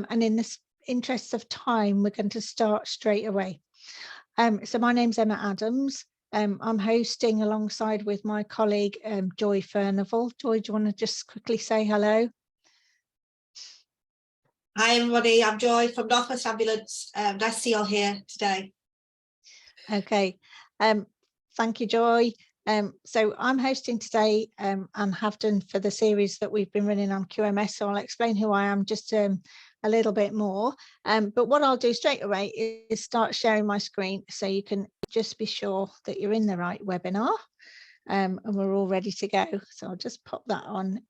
And in the interest of time, we're going to start straight away. So my name's Emma Adams. I'm hosting alongside with my colleague, Joy Furnival. Joy, do you want to just quickly say hello? Hi everybody, I'm Joy from North West Ambulance. Nice to see you all here today. Okay, thank you, Joy. So I'm hosting today and have done for the series that we've been running on QMS, so I'll explain who I am just a little bit more. But what I'll do straight away is start sharing my screen so you can just be sure that you're in the right webinar and we're all ready to go. So I'll just pop that on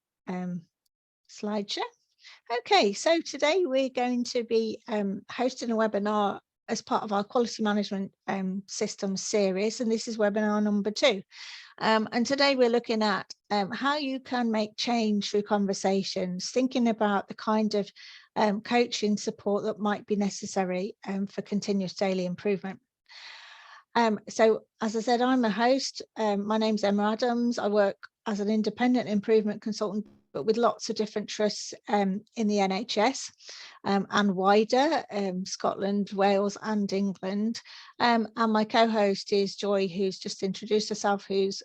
slideshow. Okay, so today we're going to be hosting a webinar as part of our quality management systems series, and this is webinar number 2. And today we're looking at how you can make change through conversations, thinking about the kind of coaching support that might be necessary for continuous daily improvement. So as I said, I'm a host. My name's Emma Adams. I work as an independent improvement consultant, but with lots of different trusts in the NHS and wider, Scotland, Wales and England. And my co-host is Joy, who's just introduced herself, who's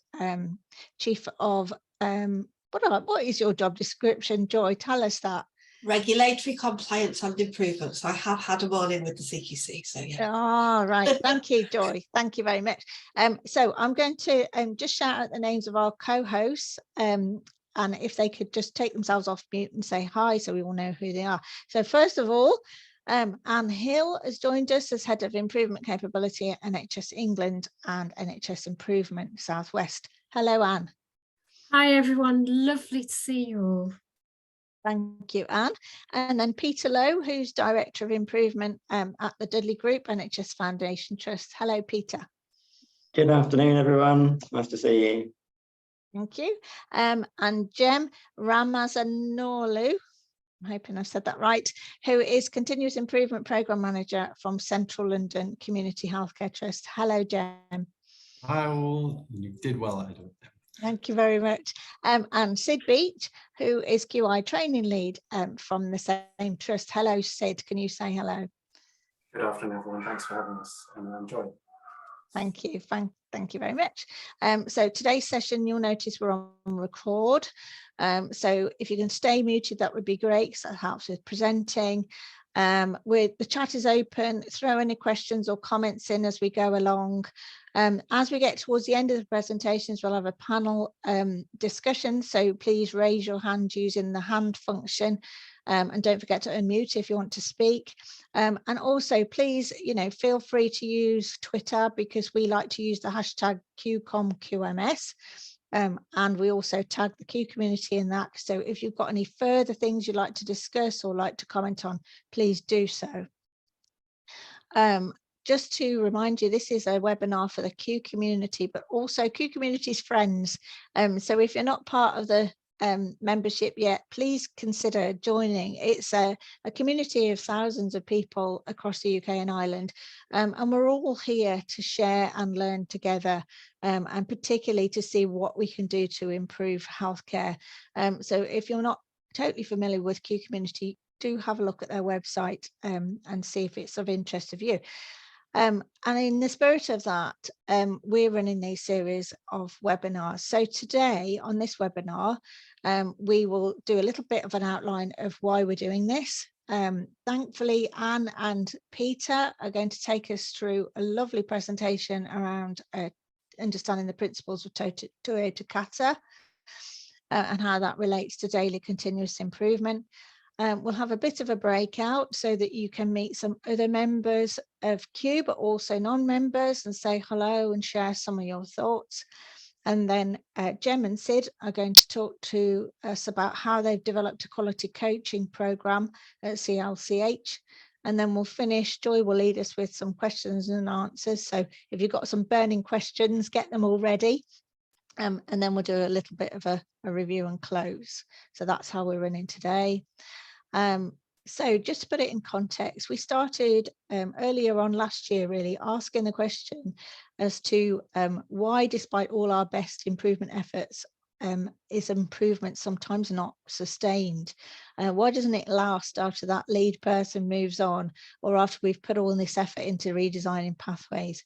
Chief of, what is your job description, Joy? Tell us that. Regulatory compliance and improvement. So I have had them all in with the CQC. So yeah. Oh, right. Thank you, Joy. Thank you very much. So I'm going to just shout out the names of our co-hosts. And if they could just take themselves off mute and say hi, so we all know who they are. So first of all, Anne Hill has joined us as Head of Improvement Capability at NHS England and NHS Improvement South West. Hello, Anne. Hi, everyone. Lovely to see you all. Thank you, Anne. And then Peter Lowe, who's Director of Improvement at the Dudley Group NHS Foundation Trust. Hello, Peter. Good afternoon, everyone. Nice to see you. Thank you. And Jem Ramazanoglu, I'm hoping I've said that right, who is Continuous Improvement Programme Manager from Central London Community Healthcare Trust. Hello, Jem. Hi all, you did well, Adam. Thank you very much. And Sid Beach, who is QI Training Lead from the same trust. Hello, Sid. Can you say hello? Good afternoon, everyone. Thanks for having us and enjoy. Thank you. Thank you very much. So today's session, you'll notice we're on record. So if you can stay muted, that would be great, because that helps with presenting. The chat is open. Throw any questions or comments in as we go along. As we get towards the end of the presentations, we'll have a panel discussion. So please raise your hand using the hand function. And don't forget to unmute if you want to speak. And also, please, feel free to use Twitter, because we like to use the hashtag QCOMQMS. And we also tag the Q community in that. So if you've got any further things you'd like to discuss or like to comment on, please do so. Just to remind you, this is a webinar for the Q community, but also Q community's friends. So if you're not part of the membership yet, please consider joining. It's a community of thousands of people across the UK and Ireland, and we're all here to share and learn together, and particularly to see what we can do to improve healthcare. So if you're not totally familiar with Q community, do have a look at their website and see if it's of interest of you. And in the spirit of that, we're running a series of webinars. So today on this webinar, we will do a little bit of an outline of why we're doing this. Thankfully, Anne and Peter are going to take us through a lovely presentation around understanding the principles of Toyota Kata and how that relates to daily continuous improvement. We'll have a bit of a breakout so that you can meet some other members of Q, but also non-members, and say hello and share some of your thoughts. And then Jem and Sid are going to talk to us about how they've developed a quality coaching program at CLCH. And then we'll finish. Joy will lead us with some questions and answers. So if you've got some burning questions, get them all ready. And then we'll do a little bit of a review and close. So that's how we're running today. So just to put it in context, we started earlier on last year, really asking the question as to why, despite all our best improvement efforts, is improvement sometimes not sustained? Why doesn't it last after that lead person moves on, or after we've put all this effort into redesigning pathways?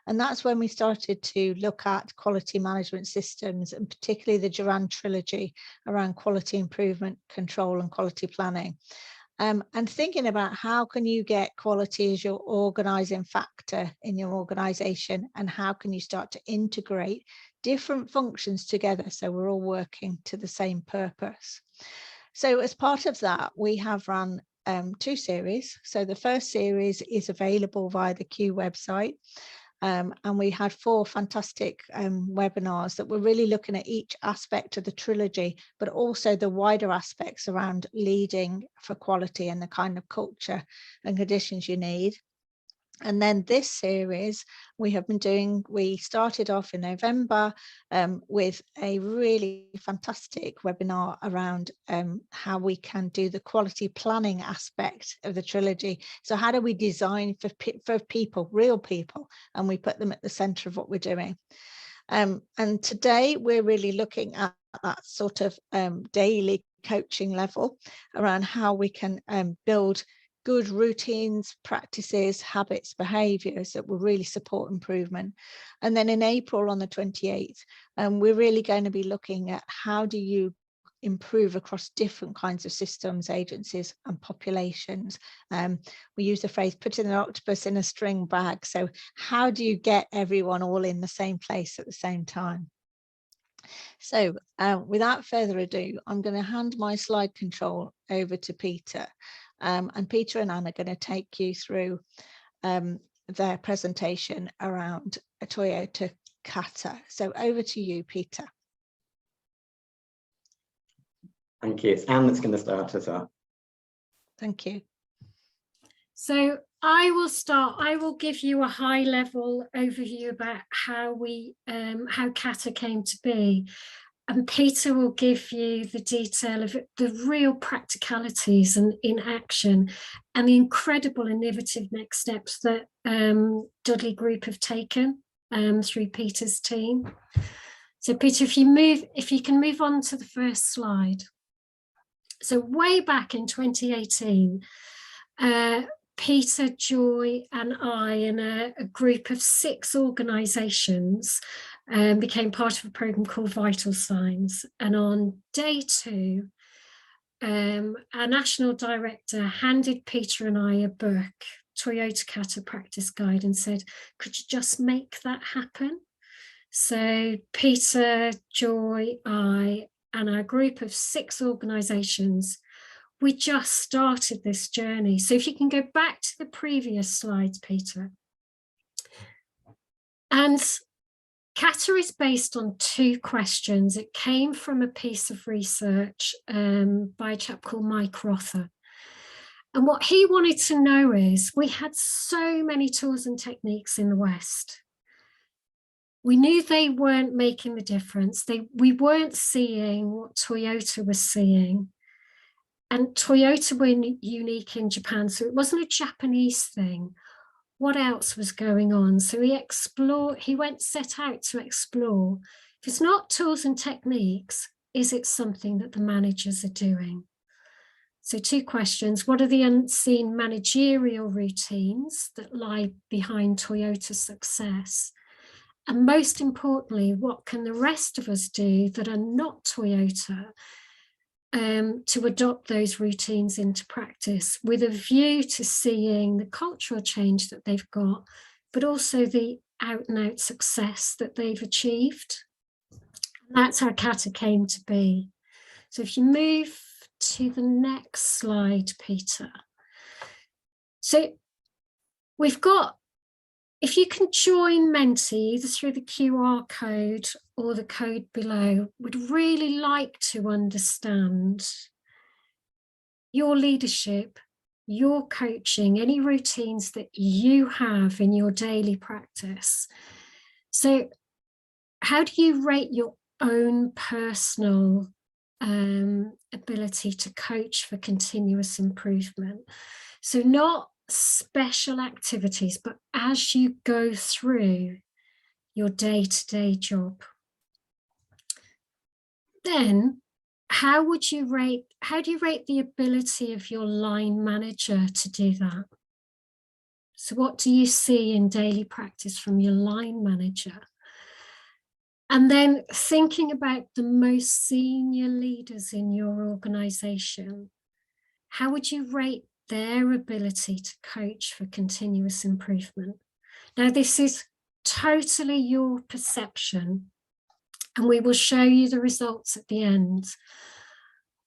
And that's when we started to look at quality management systems, and particularly the Durand trilogy around quality improvement, control and quality planning. And thinking about how can you get quality as your organizing factor in your organization, and how can you start to integrate different functions together so we're all working to the same purpose. So as part of that, we have run 2 series. So the first series is available via the Q website. And we had 4 fantastic webinars that were really looking at each aspect of the trilogy, but also the wider aspects around leading for quality and the kind of culture and conditions you need. And then this series we have been doing, we started off in November with a really fantastic webinar around how we can do the quality planning aspect of the trilogy. So how do we design for people, real people, and we put them at the center of what we're doing. And today we're really looking at that sort of daily coaching level around how we can build good routines, practices, habits, behaviours that will really support improvement. And then in April on the 28th, we're really going to be looking at how do you improve across different kinds of systems, agencies and populations. We use the phrase putting an octopus in a string bag. So how do you get everyone all in the same place at the same time? So without further ado, I'm going to hand my slide control over to Peter. And Peter and Anne are going to take you through their presentation around a Toyota Kata. So over to you, Peter. Thank you. It's Anne that's going to start us off. Thank you. So I will start. I will give you a high-level overview about how Kata came to be, and Peter will give you the detail of the real practicalities and in action, and the incredible innovative next steps that Dudley Group have taken through Peter's team. So Peter, if you can move on to the first slide. So way back in 2018, Peter, Joy and I and a group of 6 organisations became part of a programme called Vital Signs. And on day 2, our national director handed Peter and I a book, Toyota Kata Practice Guide, and said, could you just make that happen? So Peter, Joy, I and our group of 6 organisations, we just started this journey. So if you can go back to the previous slides, Peter. And Kata is based on 2 questions. It came from a piece of research by a chap called Mike Rother. And what he wanted to know is, we had so many tools and techniques in the West. We knew they weren't making the difference. We weren't seeing what Toyota was seeing. And Toyota were unique in Japan, so it wasn't a Japanese thing. What else was going on? So he set out to explore, if it's not tools and techniques, is it something that the managers are doing? So 2 questions. What are the unseen managerial routines that lie behind Toyota's success? And most importantly, what can the rest of us do that are not Toyota to adopt those routines into practice, with a view to seeing the cultural change that they've got, but also the out and out success that they've achieved. And that's how Kata came to be. So if you move to the next slide, Peter. So we've got, if you can join Menti either through the QR code or the code below, would really like to understand your leadership, your coaching, any routines that you have in your daily practice. So how do you rate your own personal ability to coach for continuous improvement? So not special activities, but as you go through your day-to-day job. Then how do you rate the ability of your line manager to do that? So what do you see in daily practice from your line manager? And then thinking about the most senior leaders in your organization, how would you rate their ability to coach for continuous improvement? Now, this is totally your perception, and we will show you the results at the end.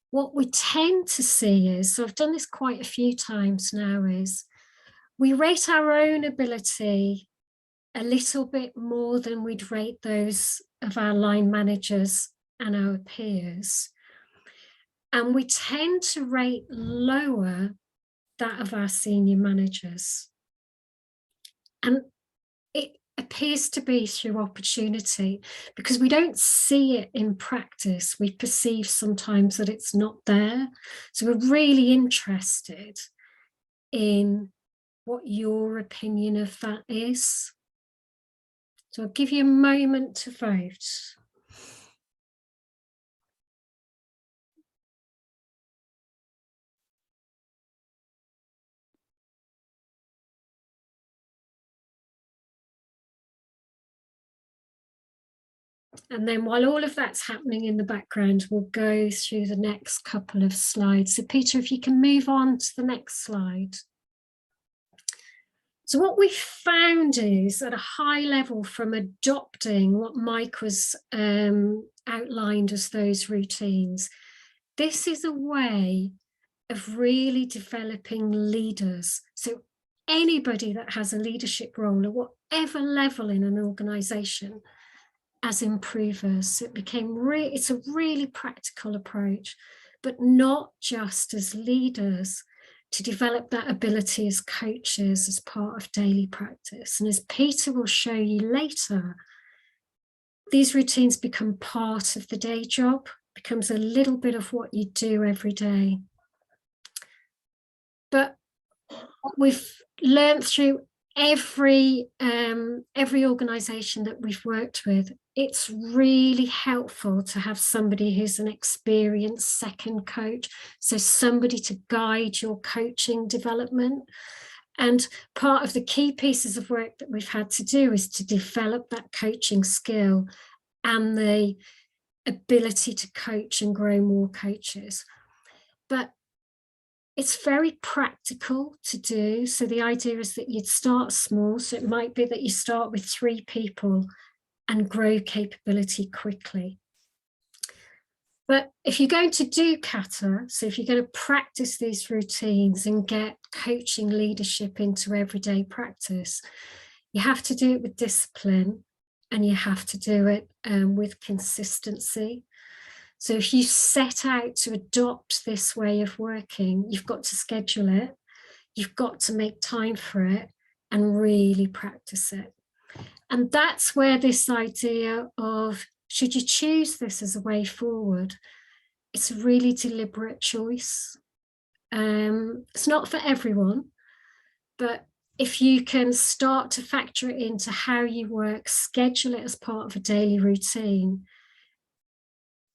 What we tend to see is, so I've done this quite a few times now, is we rate our own ability a little bit more than we'd rate those of our line managers and our peers. And we tend to rate lower that of our senior managers. And it appears to be through opportunity, because we don't see it in practice. We perceive sometimes that it's not there. So we're really interested in what your opinion of that is. So I'll give you a moment to vote. And then while all of that's happening in the background, we'll go through the next couple of slides. So Peter, if you can move on to the next slide. So what we found is, at a high level, from adopting what Mike was outlined as those routines, this is a way of really developing leaders. So anybody that has a leadership role at whatever level in an organisation as improvers. So it became it's a really practical approach, but not just as leaders, to develop that ability as coaches as part of daily practice. And as Peter will show you later, these routines become part of the day job, becomes a little bit of what you do every day. But what we've learned through every organisation that we've worked with, it's really helpful to have somebody who's an experienced second coach, so somebody to guide your coaching development. And part of the key pieces of work that we've had to do is to develop that coaching skill and the ability to coach and grow more coaches. But it's very practical to do. So the idea is that you'd start small. So it might be that you start with 3 people and grow capability quickly. But if you're going to do kata, so if you're going to practice these routines and get coaching leadership into everyday practice, you have to do it with discipline, and you have to do it with consistency. So if you set out to adopt this way of working, you've got to schedule it, you've got to make time for it, and really practice it. And that's where this idea of, should you choose this as a way forward, it's a really deliberate choice. It's not for everyone, but if you can start to factor it into how you work, schedule it as part of a daily routine,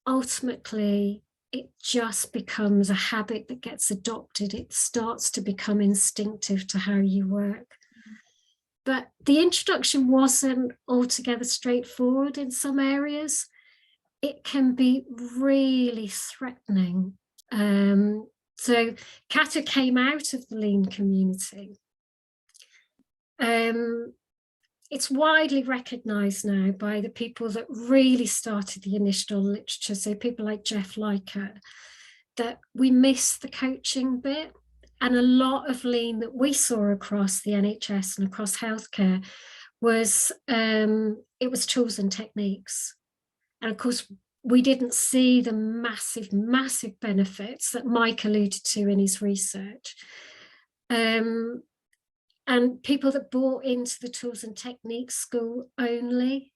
ultimately, it just becomes a habit that gets adopted. It starts to become instinctive to how you work. But the introduction wasn't altogether straightforward in some areas. It can be really threatening. So kata came out of the lean community. It's widely recognised now by the people that really started the initial literature, so people like Jeff Likert, that we miss the coaching bit. And a lot of lean that we saw across the NHS and across healthcare was, it was tools and techniques. And of course, we didn't see the massive, massive benefits that Mike alluded to in his research. And people that bought into the tools and techniques school only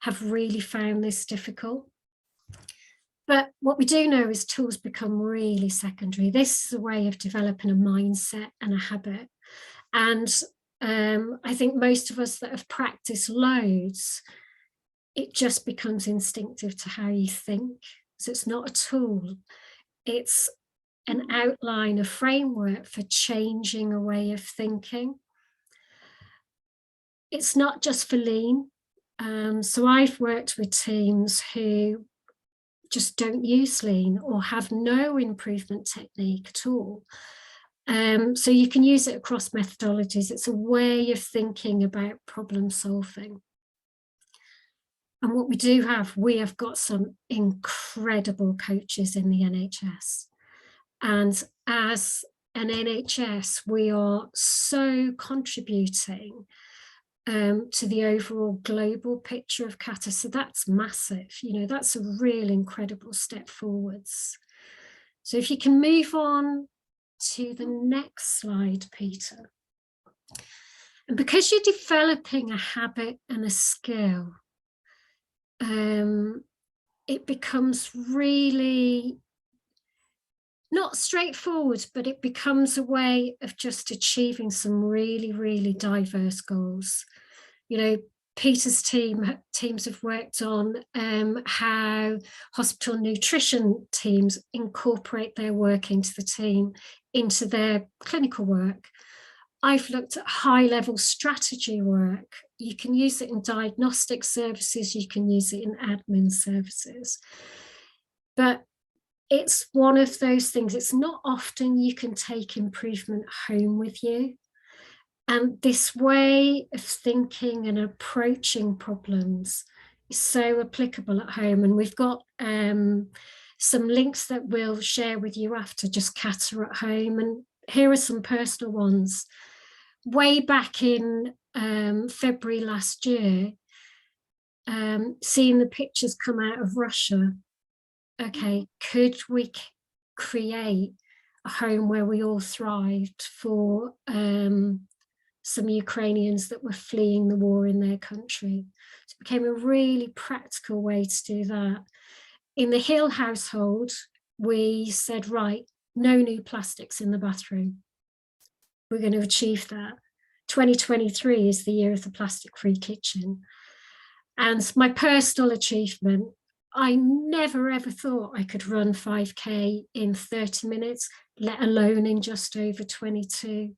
have really found this difficult. But what we do know is tools become really secondary. This is a way of developing a mindset and a habit. And I think most of us that have practiced loads, it just becomes instinctive to how you think. So it's not a tool, it's an outline, a framework for changing a way of thinking. It's not just for lean. So I've worked with teams who just don't use lean or have no improvement technique at all. So you can use it across methodologies. It's a way of thinking about problem solving. And what we have got some incredible coaches in the NHS. And as an NHS, we are so contributing to the overall global picture of Kata. So that's massive, you know, that's a real incredible step forwards. So if you can move on to the next slide, Peter. And because you're developing a habit and a skill, it becomes really not straightforward, but it becomes a way of just achieving some really, really diverse goals. You know, Peter's teams have worked on how hospital nutrition teams incorporate their work into the team, into their clinical work. I've looked at high-level strategy work. You can use it in diagnostic services, you can use it in admin services. But it's one of those things, it's not often you can take improvement home with you. And this way of thinking and approaching problems is so applicable at home. And we've got some links that we'll share with you after, just Kata at home. And here are some personal ones. Way back in February last year, seeing the pictures come out of Russia, okay, could we create a home where we all thrived for some Ukrainians that were fleeing the war in their country? So it became a really practical way to do that. In the Hill household, we said, right, no new plastics in the bathroom. We're going to achieve that. 2023 is the year of the plastic-free kitchen. And my personal achievement, I never ever thought I could run 5K in 30 minutes, let alone in just over 22.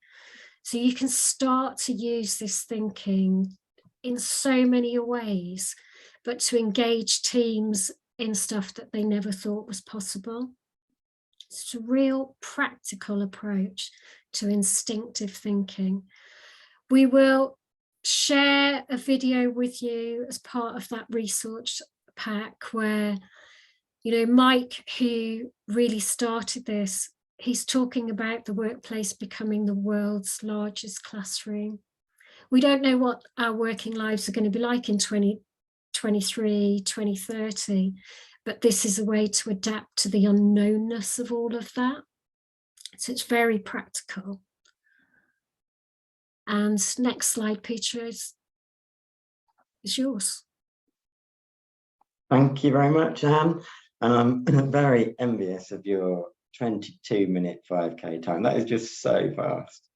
So you can start to use this thinking in so many ways, but to engage teams in stuff that they never thought was possible. It's a real practical approach to instinctive thinking. We will share a video with you as part of that research pack where, you know, Mike, who really started this, he's talking about the workplace becoming the world's largest classroom. We don't know what our working lives are going to be like in 2023, 2030, but this is a way to adapt to the unknownness of all of that. So it's very practical. And next slide, Peter, is yours. Thank you very much, Anne. And I'm very envious of your 22-minute 5K time. That is just so fast.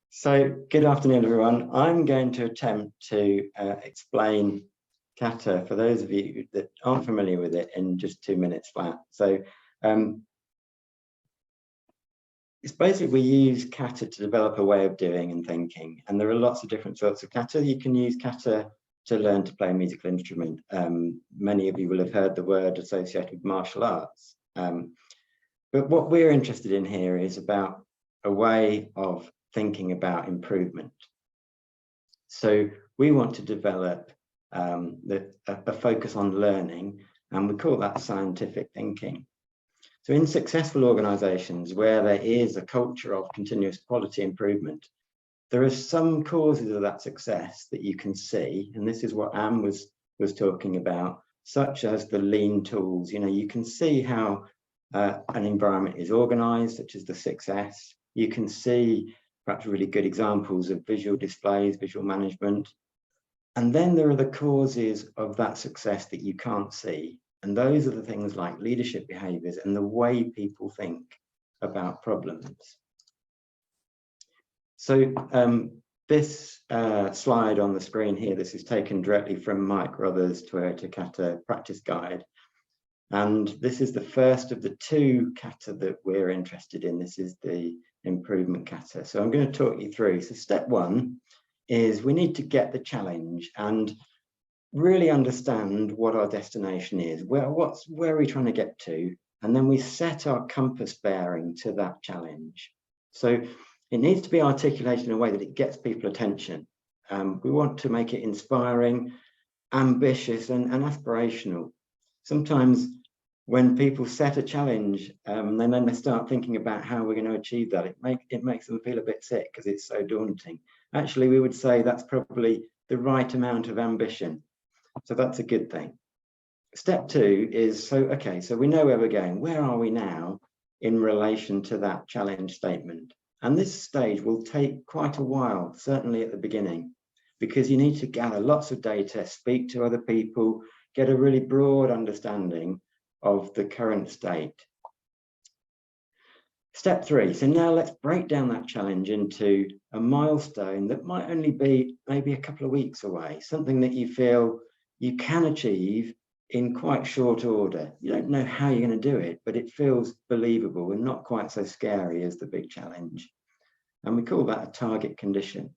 So good afternoon, everyone. I'm going to attempt to explain Kata for those of you that aren't familiar with it in just 2 minutes flat. So it's basically we use Kata to develop a way of doing and thinking, and there are lots of different sorts of Kata. You can use Kata to learn to play a musical instrument. Many of you will have heard the word associated with martial arts. But what we're interested in here is about a way of thinking about improvement. So we want to develop a focus on learning, and we call that scientific thinking. So in successful organizations where there is a culture of continuous quality improvement, there are some causes of that success that you can see, and this is what Anne was talking about, such as the lean tools. You know, you can see how an environment is organized, such as the 6S. You can see perhaps really good examples of visual displays, visual management. And then there are the causes of that success that you can't see. And those are the things like leadership behaviors and the way people think about problems. So this slide on the screen here, this is taken directly from Mike Rother's Toyota Kata practice guide. And this is the first of the 2 kata that we're interested in. This is the improvement kata. So I'm going to talk you through. So step 1 is we need to get the challenge and really understand what our destination is. Where are we trying to get to? And then we set our compass bearing to that challenge. So it needs to be articulated in a way that it gets people attention. We want to make it inspiring, ambitious, and aspirational. Sometimes when people set a challenge, and then they start thinking about how we're going to achieve that, it makes them feel a bit sick because it's so daunting. Actually, we would say that's probably the right amount of ambition. So that's a good thing. Step 2 is, so we know where we're going. Where are we now in relation to that challenge statement? And this stage will take quite a while, certainly at the beginning, because you need to gather lots of data, speak to other people, get a really broad understanding of the current state. Step 3, so now let's break down that challenge into a milestone that might only be maybe a couple of weeks away, something that you feel you can achieve in quite short order. You don't know how you're going to do it, but it feels believable and not quite so scary as the big challenge. And we call that a target condition.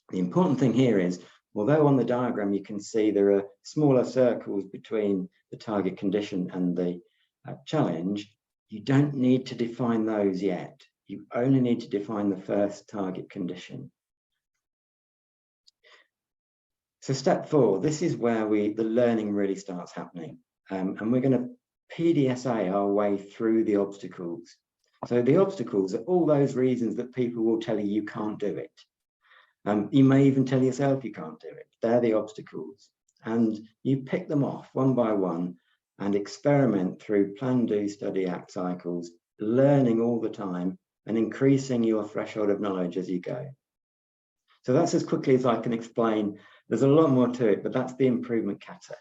The important thing here is, although on the diagram you can see there are smaller circles between the target condition and the challenge, you don't need to define those yet. You only need to define the first target condition. So step 4, this is where the learning really starts happening. And we're going to PDSA our way through the obstacles. So the obstacles are all those reasons that people will tell you can't do it. You may even tell yourself you can't do it. They're the obstacles. And you pick them off one by one and experiment through plan, do, study, act cycles, learning all the time and increasing your threshold of knowledge as you go. So that's as quickly as I can explain. There's a lot more to it, but that's the improvement kata.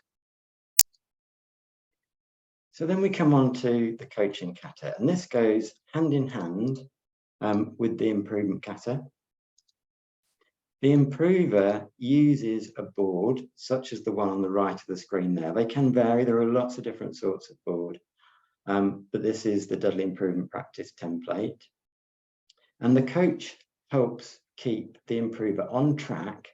So then we come on to the coaching kata, and this goes hand in hand with the improvement kata. The improver uses a board such as the one on the right of the screen there. They can vary, there are lots of different sorts of board, but this is the Dudley Improvement Practice template. And the coach helps keep the improver on track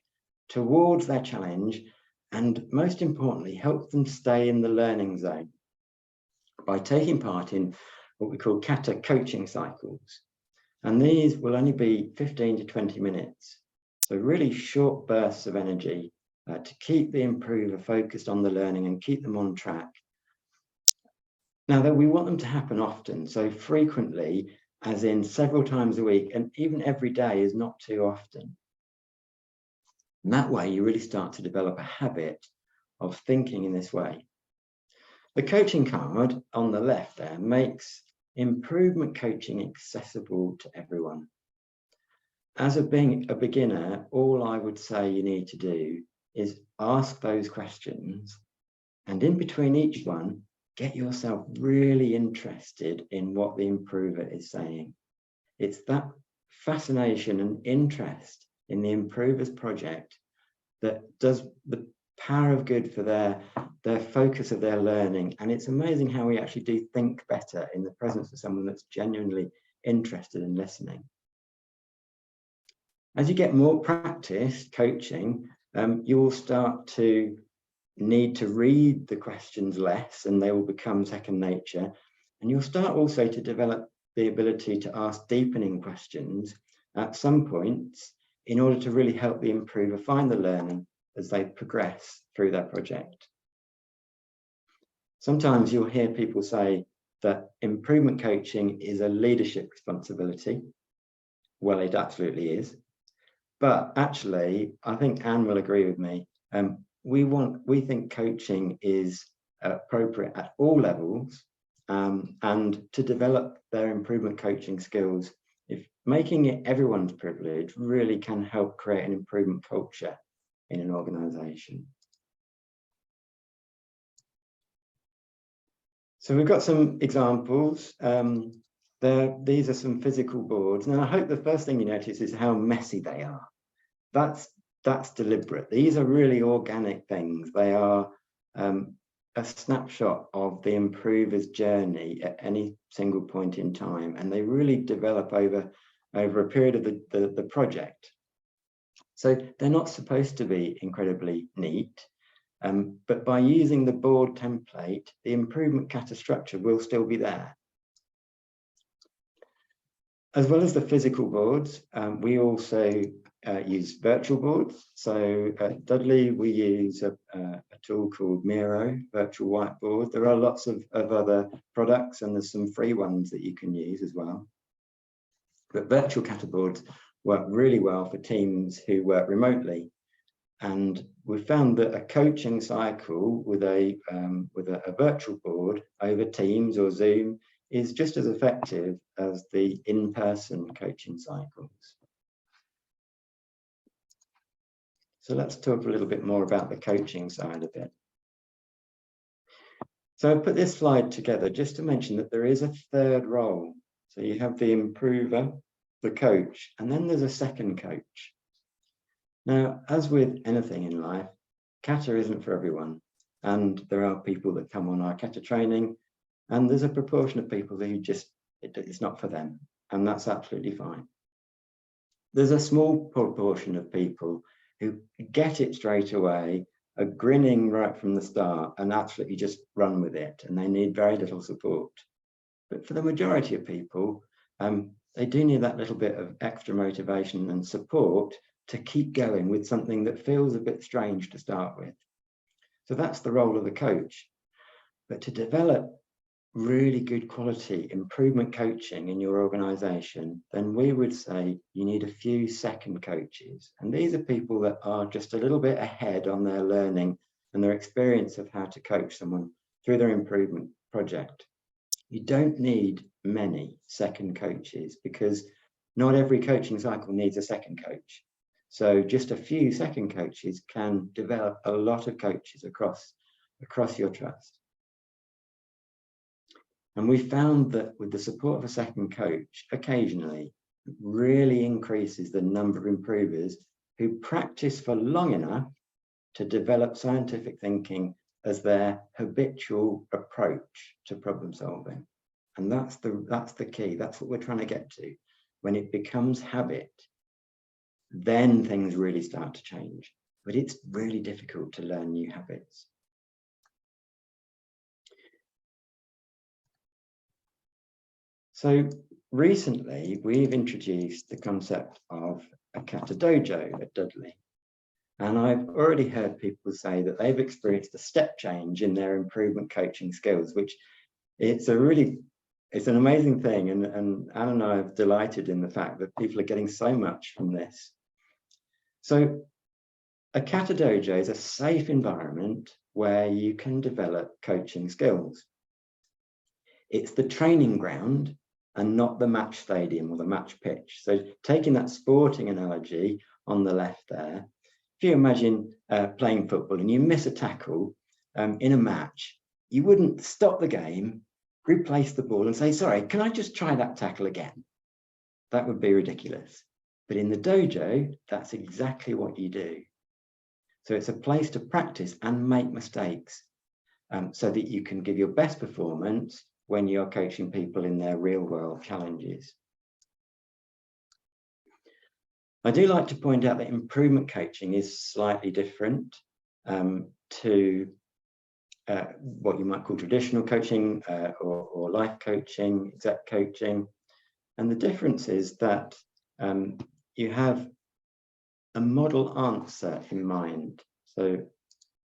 towards their challenge, and most importantly, help them stay in the learning zone by taking part in what we call kata coaching cycles. And these will only be 15 to 20 minutes. So really short bursts of energy to keep the improver focused on the learning and keep them on track. Now that we want them to happen often, so frequently, as in several times a week, and even every day is not too often. And that way you really start to develop a habit of thinking in this way. The coaching card on the left there makes improvement coaching accessible to everyone. As being a beginner, all I would say you need to do is ask those questions, and in between each one, get yourself really interested in what the improver is saying. It's that fascination and interest in the improver's project that does the power of good for their focus of their learning. And it's amazing how we actually do think better in the presence of someone that's genuinely interested in listening. As you get more practice coaching, you will start to need to read the questions less, and they will become second nature. And you'll start also to develop the ability to ask deepening questions at some points in order to really help the improver find the learning as they progress through their project. Sometimes you'll hear people say that improvement coaching is a leadership responsibility. Well, it absolutely is. But actually, I think Anne will agree with me. We think coaching is appropriate at all levels, and to develop their improvement coaching skills, if making it everyone's privilege really can help create an improvement culture in an organization. So we've got some examples. These are some physical boards. Now, I hope the first thing you notice is how messy they are. that's deliberate. These are really organic things. They are a snapshot of the improver's journey at any single point in time, and they really develop over a period of the project. So they're not supposed to be incredibly neat, but by using the board template, the improvement kata structure will still be there. As well as the physical boards, we also use virtual boards. So at Dudley, we use a tool called Miro, Virtual Whiteboard. There are lots of other products, and there's some free ones that you can use as well. But virtual kata boards work really well for teams who work remotely. And we found that a coaching cycle with a virtual board over Teams or Zoom is just as effective as the in-person coaching cycles. So let's talk a little bit more about the coaching side of it. So I put this slide together just to mention that there is a third role. So you have the improver, the coach, and then there's a second coach. Now, as with anything in life, kata isn't for everyone. And there are people that come on our kata training, and there's a proportion of people who just, it's not for them. And that's absolutely fine. There's a small proportion of people who get it straight away, are grinning right from the start, and absolutely just run with it, and they need very little support. But for the majority of people, they do need that little bit of extra motivation and support to keep going with something that feels a bit strange to start with. So that's the role of the coach. But to develop really good quality improvement coaching in your organization, then we would say you need a few second coaches. And these are people that are just a little bit ahead on their learning and their experience of how to coach someone through their improvement project. You don't need many second coaches because not every coaching cycle needs a second coach. So just a few second coaches can develop a lot of coaches across your trust. And we found that with the support of a second coach, occasionally, it really increases the number of improvers who practice for long enough to develop scientific thinking as their habitual approach to problem solving. And that's the key. That's what we're trying to get to. When it becomes habit, then things really start to change. But it's really difficult to learn new habits. So recently, we've introduced the concept of a kata dojo at Dudley. And I've already heard people say that they've experienced a step change in their improvement coaching skills, which it's an amazing thing. And Anne and I are delighted in the fact that people are getting so much from this. So a kata dojo is a safe environment where you can develop coaching skills. It's the training ground and not the match stadium or the match pitch. So taking that sporting analogy on the left there, if you imagine playing football and you miss a tackle in a match, you wouldn't stop the game, replace the ball and say, sorry, can I just try that tackle again? That would be ridiculous. But in the dojo, that's exactly what you do. So it's a place to practice and make mistakes so that you can give your best performance when you're coaching people in their real world challenges. I do like to point out that improvement coaching is slightly different to what you might call traditional coaching or life coaching, exec coaching. And the difference is that you have a model answer in mind. So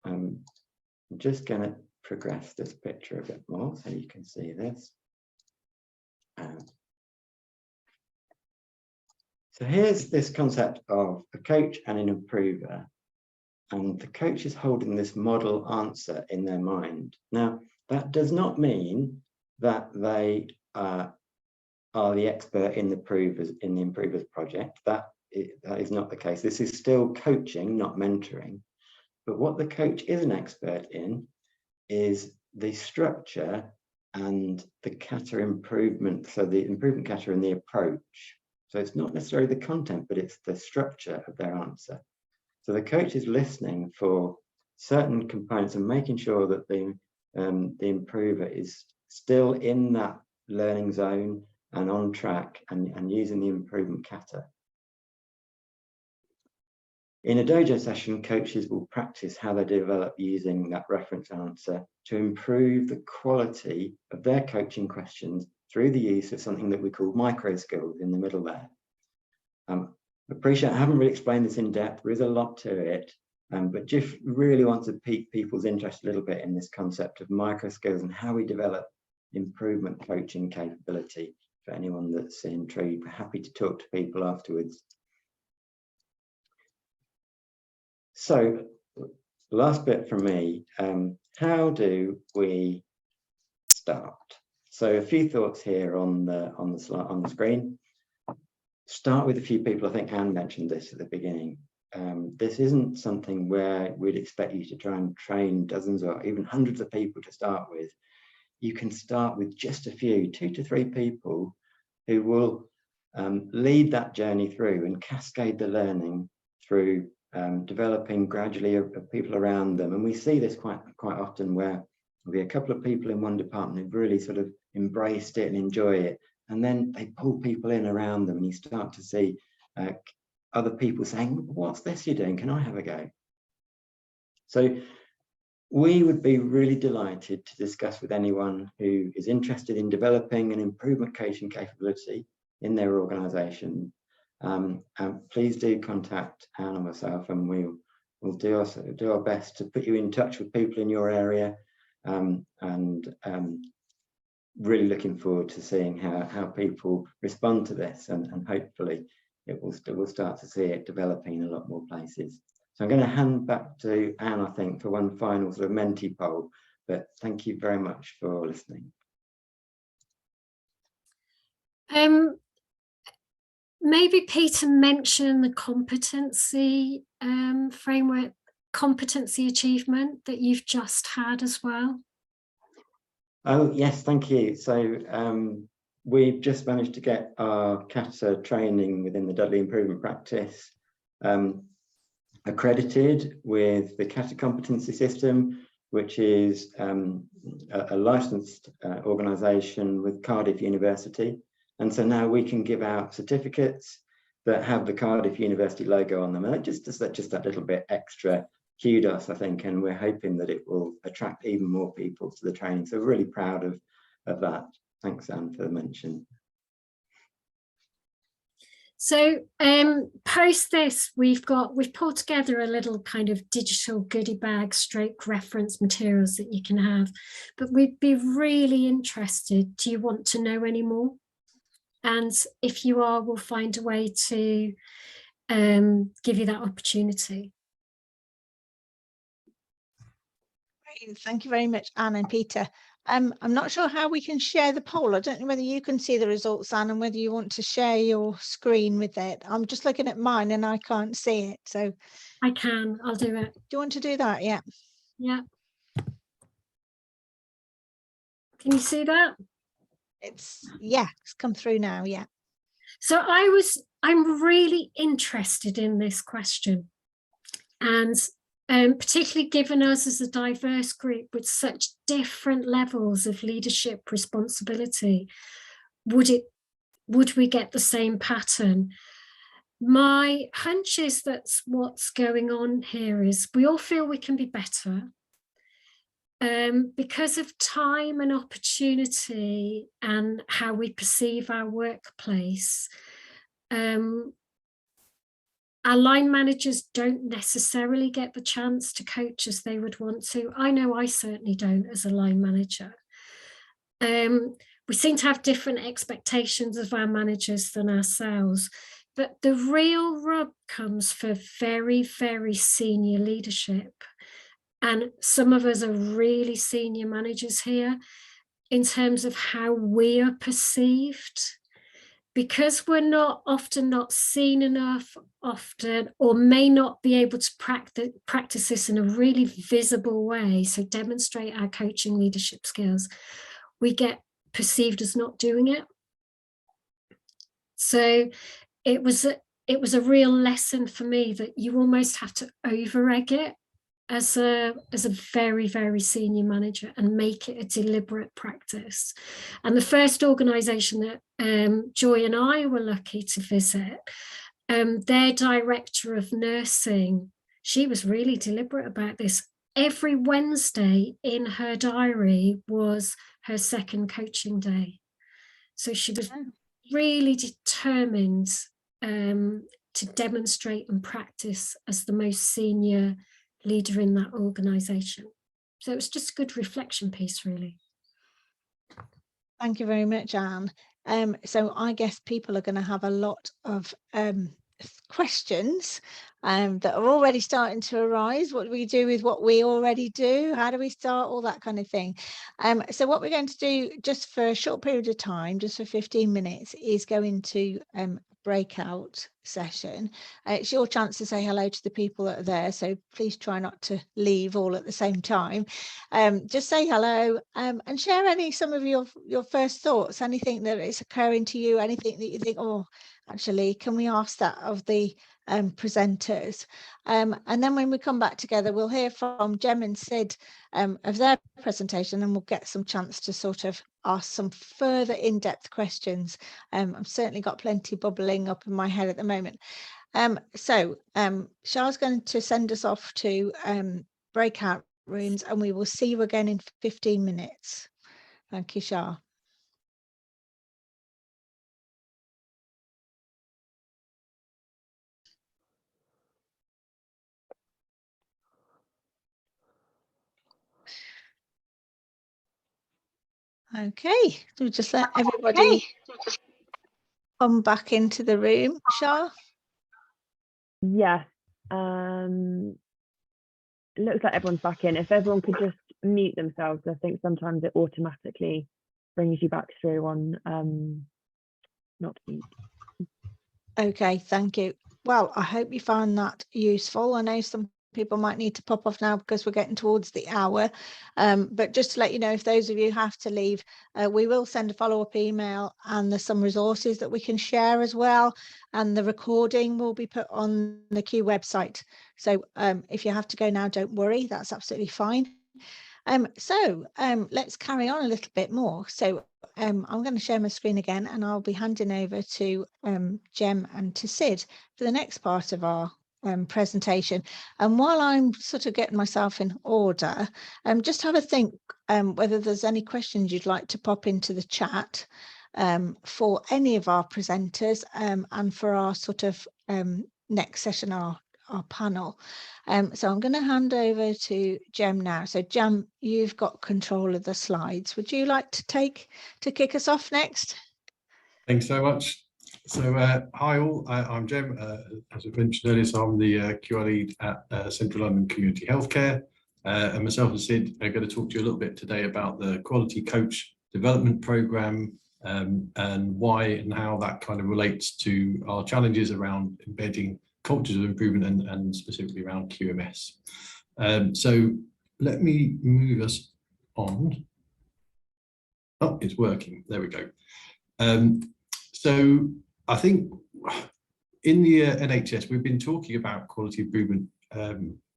I'm just going to progress this picture a bit more so you can see this. So here's this concept of a coach and an improver, and the coach is holding this model answer in their mind. Now, that does not mean that they are the expert in the improvers project. That is not the case. This is still coaching, not mentoring. But what the coach is an expert in is the structure and the kata improvement, so the improvement kata and the approach. So it's not necessarily the content, but it's the structure of their answer. So the coach is listening for certain components and making sure that the improver is still in that learning zone and on track and using the improvement kata. In a dojo session, coaches will practice how they develop using that reference answer to improve the quality of their coaching questions through the use of something that we call micro skills in the middle there. Appreciate I haven't really explained this in depth. There is a lot to it, but just really want to pique people's interest a little bit in this concept of micro skills and how we develop improvement coaching capability. For anyone that's intrigued, we're happy to talk to people afterwards. So, last bit from me, how do we start? So a few thoughts here on the slide on the screen. Start with a few people. I think Anne mentioned this at the beginning. This isn't something where we'd expect you to try and train dozens or even hundreds of people to start with. You can start with just a few, 2 to 3 people who will lead that journey through and cascade the learning through developing gradually of people around them. And we see this quite often where there'll be a couple of people in one department who've really sort of embraced it and enjoy it. And then they pull people in around them and you start to see other people saying, what's this you're doing? Can I have a go? So we would be really delighted to discuss with anyone who is interested in developing an improvement coaching capability in their organisation. And please do contact Anne or myself, and we'll do our best to put you in touch with people in your area. Really looking forward to seeing how people respond to this, and hopefully we'll start to see it developing in a lot more places. So I'm going to hand back to Anne, I think, for one final sort of Menti poll, but thank you very much for listening. Maybe Peter mentioned the competency framework, competency achievement that you've just had as well. Oh, yes, thank you. So we've just managed to get our kata training within the Dudley Improvement Practice accredited with the kata competency system, which is a licensed organisation with Cardiff University. And so now we can give out certificates that have the Cardiff University logo on them. And that just that little bit extra kudos, I think, and we're hoping that it will attract even more people to the training. So we're really proud of that. Thanks, Anne, for the mention. So post this, we've pulled together a little kind of digital goodie bag stroke reference materials that you can have, but we'd be really interested. Do you want to know any more? And if you are, we'll find a way to give you that opportunity. Great. Thank you very much, Anne and Peter. I'm not sure how we can share the poll. I don't know whether you can see the results, Anne, and whether you want to share your screen with it. I'm just looking at mine and I can't see it. So I can, I'll do it. Do you want to do that? Yeah. Yeah. Can you see that? It's come through now. Yeah. So I'm really interested in this question, and particularly given us as a diverse group with such different levels of leadership responsibility, would we get the same pattern? My hunch is that's what's going on here is we all feel we can be better. Because of time and opportunity and how we perceive our workplace, our line managers don't necessarily get the chance to coach as they would want to. I know I certainly don't as a line manager. We seem to have different expectations of our managers than ourselves, but the real rub comes for very, very senior leadership. And some of us are really senior managers here in terms of how we are perceived. Because we're often not seen enough, or may not be able to practice this in a really visible way, so demonstrate our coaching leadership skills, we get perceived as not doing it. So it was a real lesson for me that you almost have to over-egg it as a very, very senior manager and make it a deliberate practice. And the first organisation that Joy and I were lucky to visit, their director of nursing, she was really deliberate about this. Every Wednesday in her diary was her second coaching day. So she was really determined to demonstrate and practice as the most senior leader in that organisation. So it was just a good reflection piece, really. Thank you very much, Anne. So I guess people are going to have a lot of questions that are already starting to arise. What do we do with what we already do? How do we start? All that kind of thing. So what we're going to do just for a short period of time, just for 15 minutes, is go into breakout session. It's your chance to say hello to the people that are there, so please try not to leave all at the same time. Just say hello and share some of your first thoughts, anything that is occurring to you, anything that you think, oh, actually, can we ask that of the presenters? And then when we come back together, we'll hear from Jem and Sid of their presentation, and we'll get some chance to sort of ask some further in-depth questions. I've certainly got plenty bubbling up in my head at the moment. So Char's going to send us off to breakout rooms, and we will see you again in 15 minutes. Thank you, Char. Okay, so just let everybody come back into the room. Char? Yes. Looks like everyone's back in. If everyone could just mute themselves, I think sometimes it automatically brings you back through on not mute. Okay, thank you. Well, I hope you found that useful. I know some people might need to pop off now because we're getting towards the hour, but just to let you know, if those of you have to leave, we will send a follow-up email, and there's some resources that we can share as well, and the recording will be put on the Q website. So if you have to go now, don't worry, that's absolutely fine. So let's carry on a little bit more. So I'm going to share my screen again, and I'll be handing over to Jem and to Sid for the next part of our presentation. And while I'm sort of getting myself in order, just have a think whether there's any questions you'd like to pop into the chat for any of our presenters and for our sort of next session, our panel. So I'm going to hand over to Jem now. So Jem, you've got control of the slides. Would you like to kick us off next? Thanks so much. So hi all, I'm Jem. As I mentioned earlier, so I'm the QI lead at Central London Community Healthcare, and myself and Sid are going to talk to you a little bit today about the Quality Coach Development Programme and why and how that kind of relates to our challenges around embedding cultures of improvement and specifically around QMS. So let me move us on. Oh, it's working. There we go. So I think in the NHS, we've been talking about quality improvement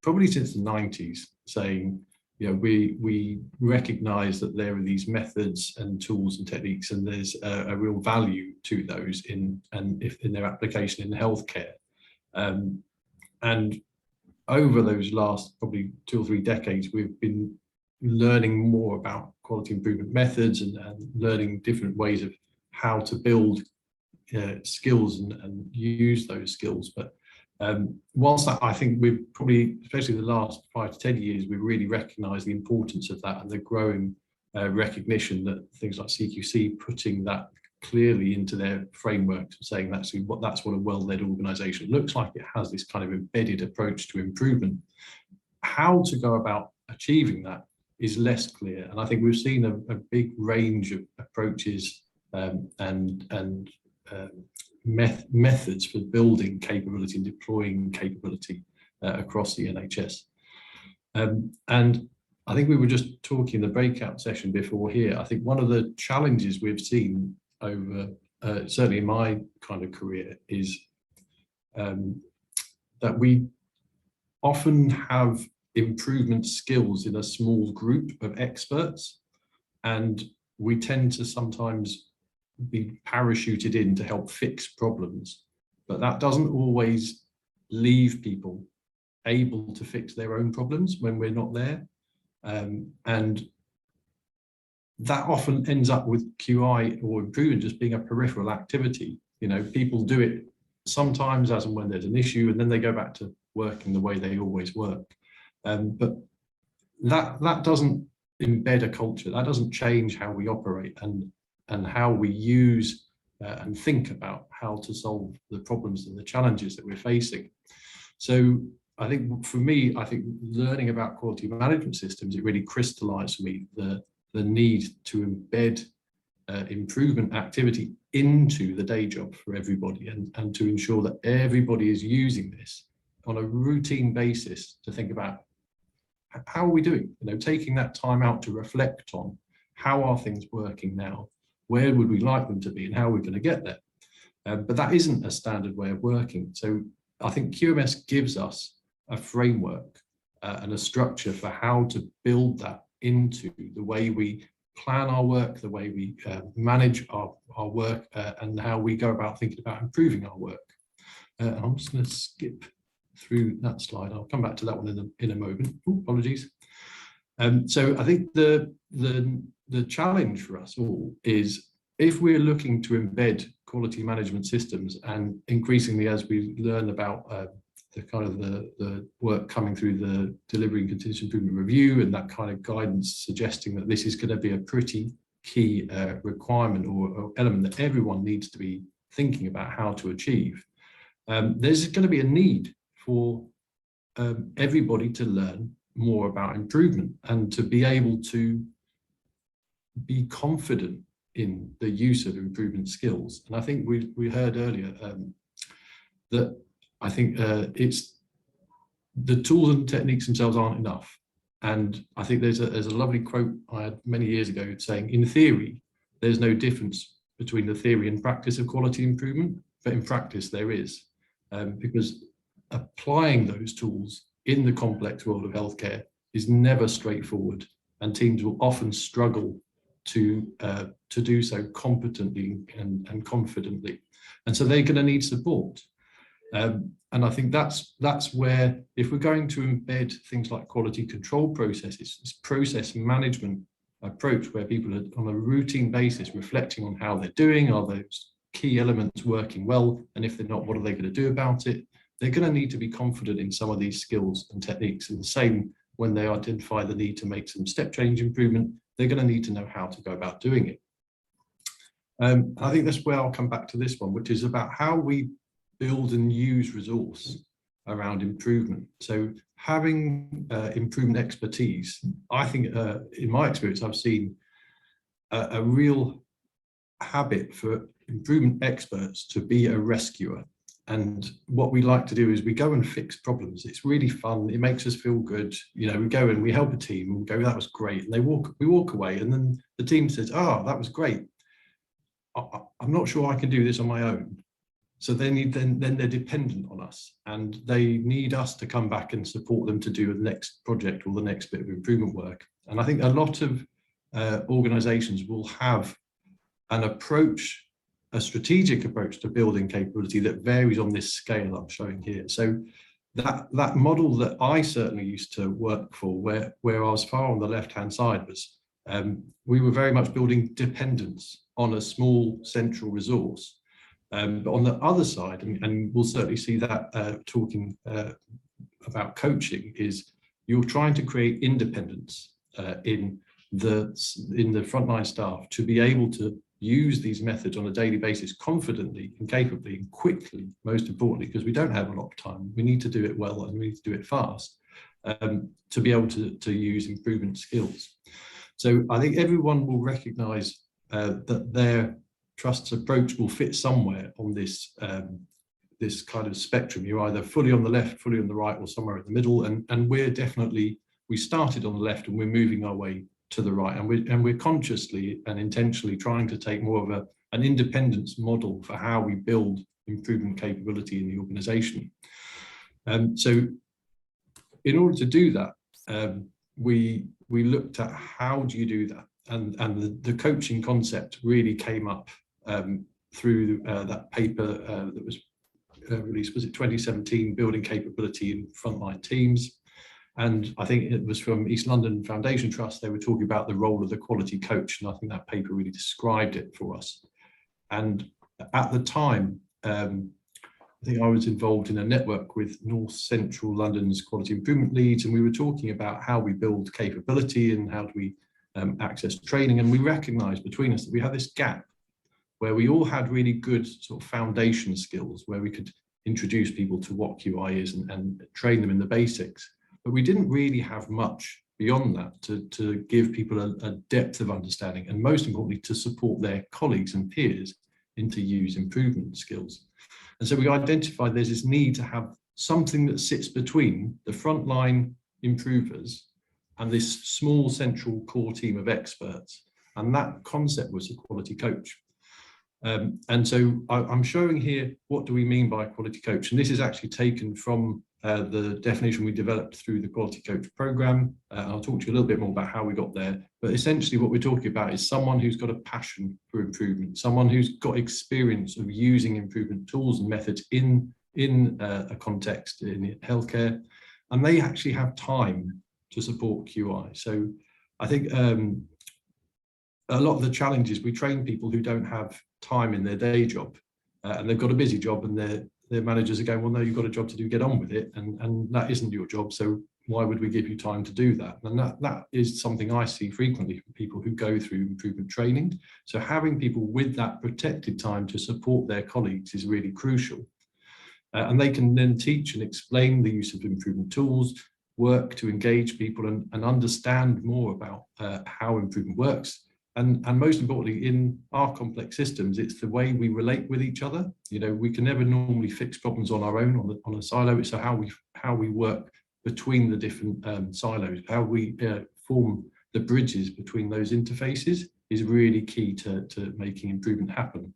probably since the 90s, saying, you know, we recognise that there are these methods and tools and techniques, and there's a real value to those in their application in healthcare. And over those last probably 2 or 3 decades, we've been learning more about quality improvement methods and learning different ways of how to build skills and use those skills. But whilst that, I think we've probably, especially the last 5 to 10 years, we've really recognised the importance of that and the growing recognition that things like CQC putting that clearly into their framework, saying that's what a well-led organisation looks like. It has this kind of embedded approach to improvement. How to go about achieving that is less clear, and I think we've seen a big range of approaches and methods for building capability and deploying capability across the NHS. And I think we were just talking in the breakout session before here. I think one of the challenges we've seen over certainly in my kind of career, is that we often have improvement skills in a small group of experts, and we tend to sometimes be parachuted in to help fix problems, but that doesn't always leave people able to fix their own problems when we're not there. And that often ends up with QI or improvement just being a peripheral activity. You know, people do it sometimes as and when there's an issue, and then they go back to working the way they always work. But that doesn't embed a culture. That doesn't change how we operate and how we use and think about how to solve the problems and the challenges that we're facing. So I think for me, I think learning about quality management systems, it really crystallized for me the need to embed improvement activity into the day job for everybody, and to ensure that everybody is using this on a routine basis to think about how are we doing, you know, taking that time out to reflect on how are things working now, where would we like them to be, and how are we going to get there. But that isn't a standard way of working. So I think QMS gives us a framework and a structure for how to build that into the way we plan our work, the way we manage our work, and how we go about thinking about improving our work. I'm just going to skip through that slide. I'll come back to that one in a moment. Ooh, apologies. So I think the challenge for us all is, if we're looking to embed quality management systems, and increasingly as we learn about the kind of the work coming through the delivery and continuous improvement review, and that kind of guidance suggesting that this is going to be a pretty key requirement or element that everyone needs to be thinking about how to achieve, there's going to be a need for everybody to learn more about improvement and to be able to be confident in the use of improvement skills. And I think we heard earlier that I think it's the tools and techniques themselves aren't enough. And I think there's a lovely quote I had many years ago saying, in theory, there's no difference between the theory and practice of quality improvement, but in practice there is, because applying those tools in the complex world of healthcare is never straightforward, and teams will often struggle to do so competently and confidently, and so they're going to need support. And I think that's where, if we're going to embed things like quality control processes, this process management approach where people are on a routine basis reflecting on how they're doing, are those key elements working well, and if they're not, what are they going to do about it? They're going to need to be confident in some of these skills and techniques, and the same when they identify the need to make some step change improvement, they're going to need to know how to go about doing it. I think that's where I'll come back to this one, which is about how we build and use resource around improvement. So having improvement expertise, I think in my experience, I've seen a real habit for improvement experts to be a rescuer. And what we like to do is we go and fix problems. It's really fun. It makes us feel good. You know, we go and we help a team and we go, that was great. And we walk away, and then the team says, oh, that was great. I'm not sure I can do this on my own. So they need, then they're dependent on us, and they need us to come back and support them to do the next project or the next bit of improvement work. And I think a lot of organizations will have an approach, a strategic approach to building capability that varies on this scale I'm showing here. So that model that I certainly used to work for, where I was far on the left-hand side, was we were very much building dependence on a small central resource. But on the other side, and we'll certainly see that talking about coaching, is you're trying to create independence in the frontline staff to be able to use these methods on a daily basis confidently and capably and quickly, most importantly, because we don't have a lot of time. We need to do it well, and we need to do it fast to be able to use improvement skills. So I think everyone will recognize that their trust's approach will fit somewhere on this this kind of spectrum. You're either fully on the left, fully on the right, or somewhere in the middle. And we're definitely, we started on the left and we're moving our way to the right, and we're consciously and intentionally trying to take more of an independence model for how we build improvement capability in the organisation. So in order to do that, we looked at how do you do that, and the coaching concept really came up through that paper that was released, was it 2017, Building Capability in Frontline Teams. And I think it was from East London Foundation Trust. They were talking about the role of the quality coach, and I think that paper really described it for us. And at the time, I think I was involved in a network with North Central London's quality improvement leads, and we were talking about how we build capability and how do we access training. And we recognized between us that we had this gap where we all had really good sort of foundation skills, where we could introduce people to what QI is and train them in the basics. But we didn't really have much beyond that to give people a depth of understanding, and most importantly, to support their colleagues and peers into use improvement skills. And so we identified there's this need to have something that sits between the frontline improvers and this small central core team of experts. And that concept was a quality coach. And so I'm showing here, what do we mean by quality coach? And this is actually taken from the definition we developed through the Quality Coach program. I'll talk to you a little bit more about how we got there, but essentially what we're talking about is someone who's got a passion for improvement, someone who's got experience of using improvement tools and methods in a context in healthcare, and they actually have time to support QI. So I think a lot of the challenges, we train people who don't have time in their day job, and they've got a busy job, and their managers are going, well, no, you've got a job to do, get on with it, and that isn't your job, so why would we give you time to do that? And that is something I see frequently from people who go through improvement training. So having people with that protected time to support their colleagues is really crucial. And they can then teach and explain the use of improvement tools, work to engage people and understand more about how improvement works. And most importantly, in our complex systems, it's the way we relate with each other. You know, we can never normally fix problems on our own on a silo. It's how we work between the different silos, how we form the bridges between those interfaces is really key to making improvement happen.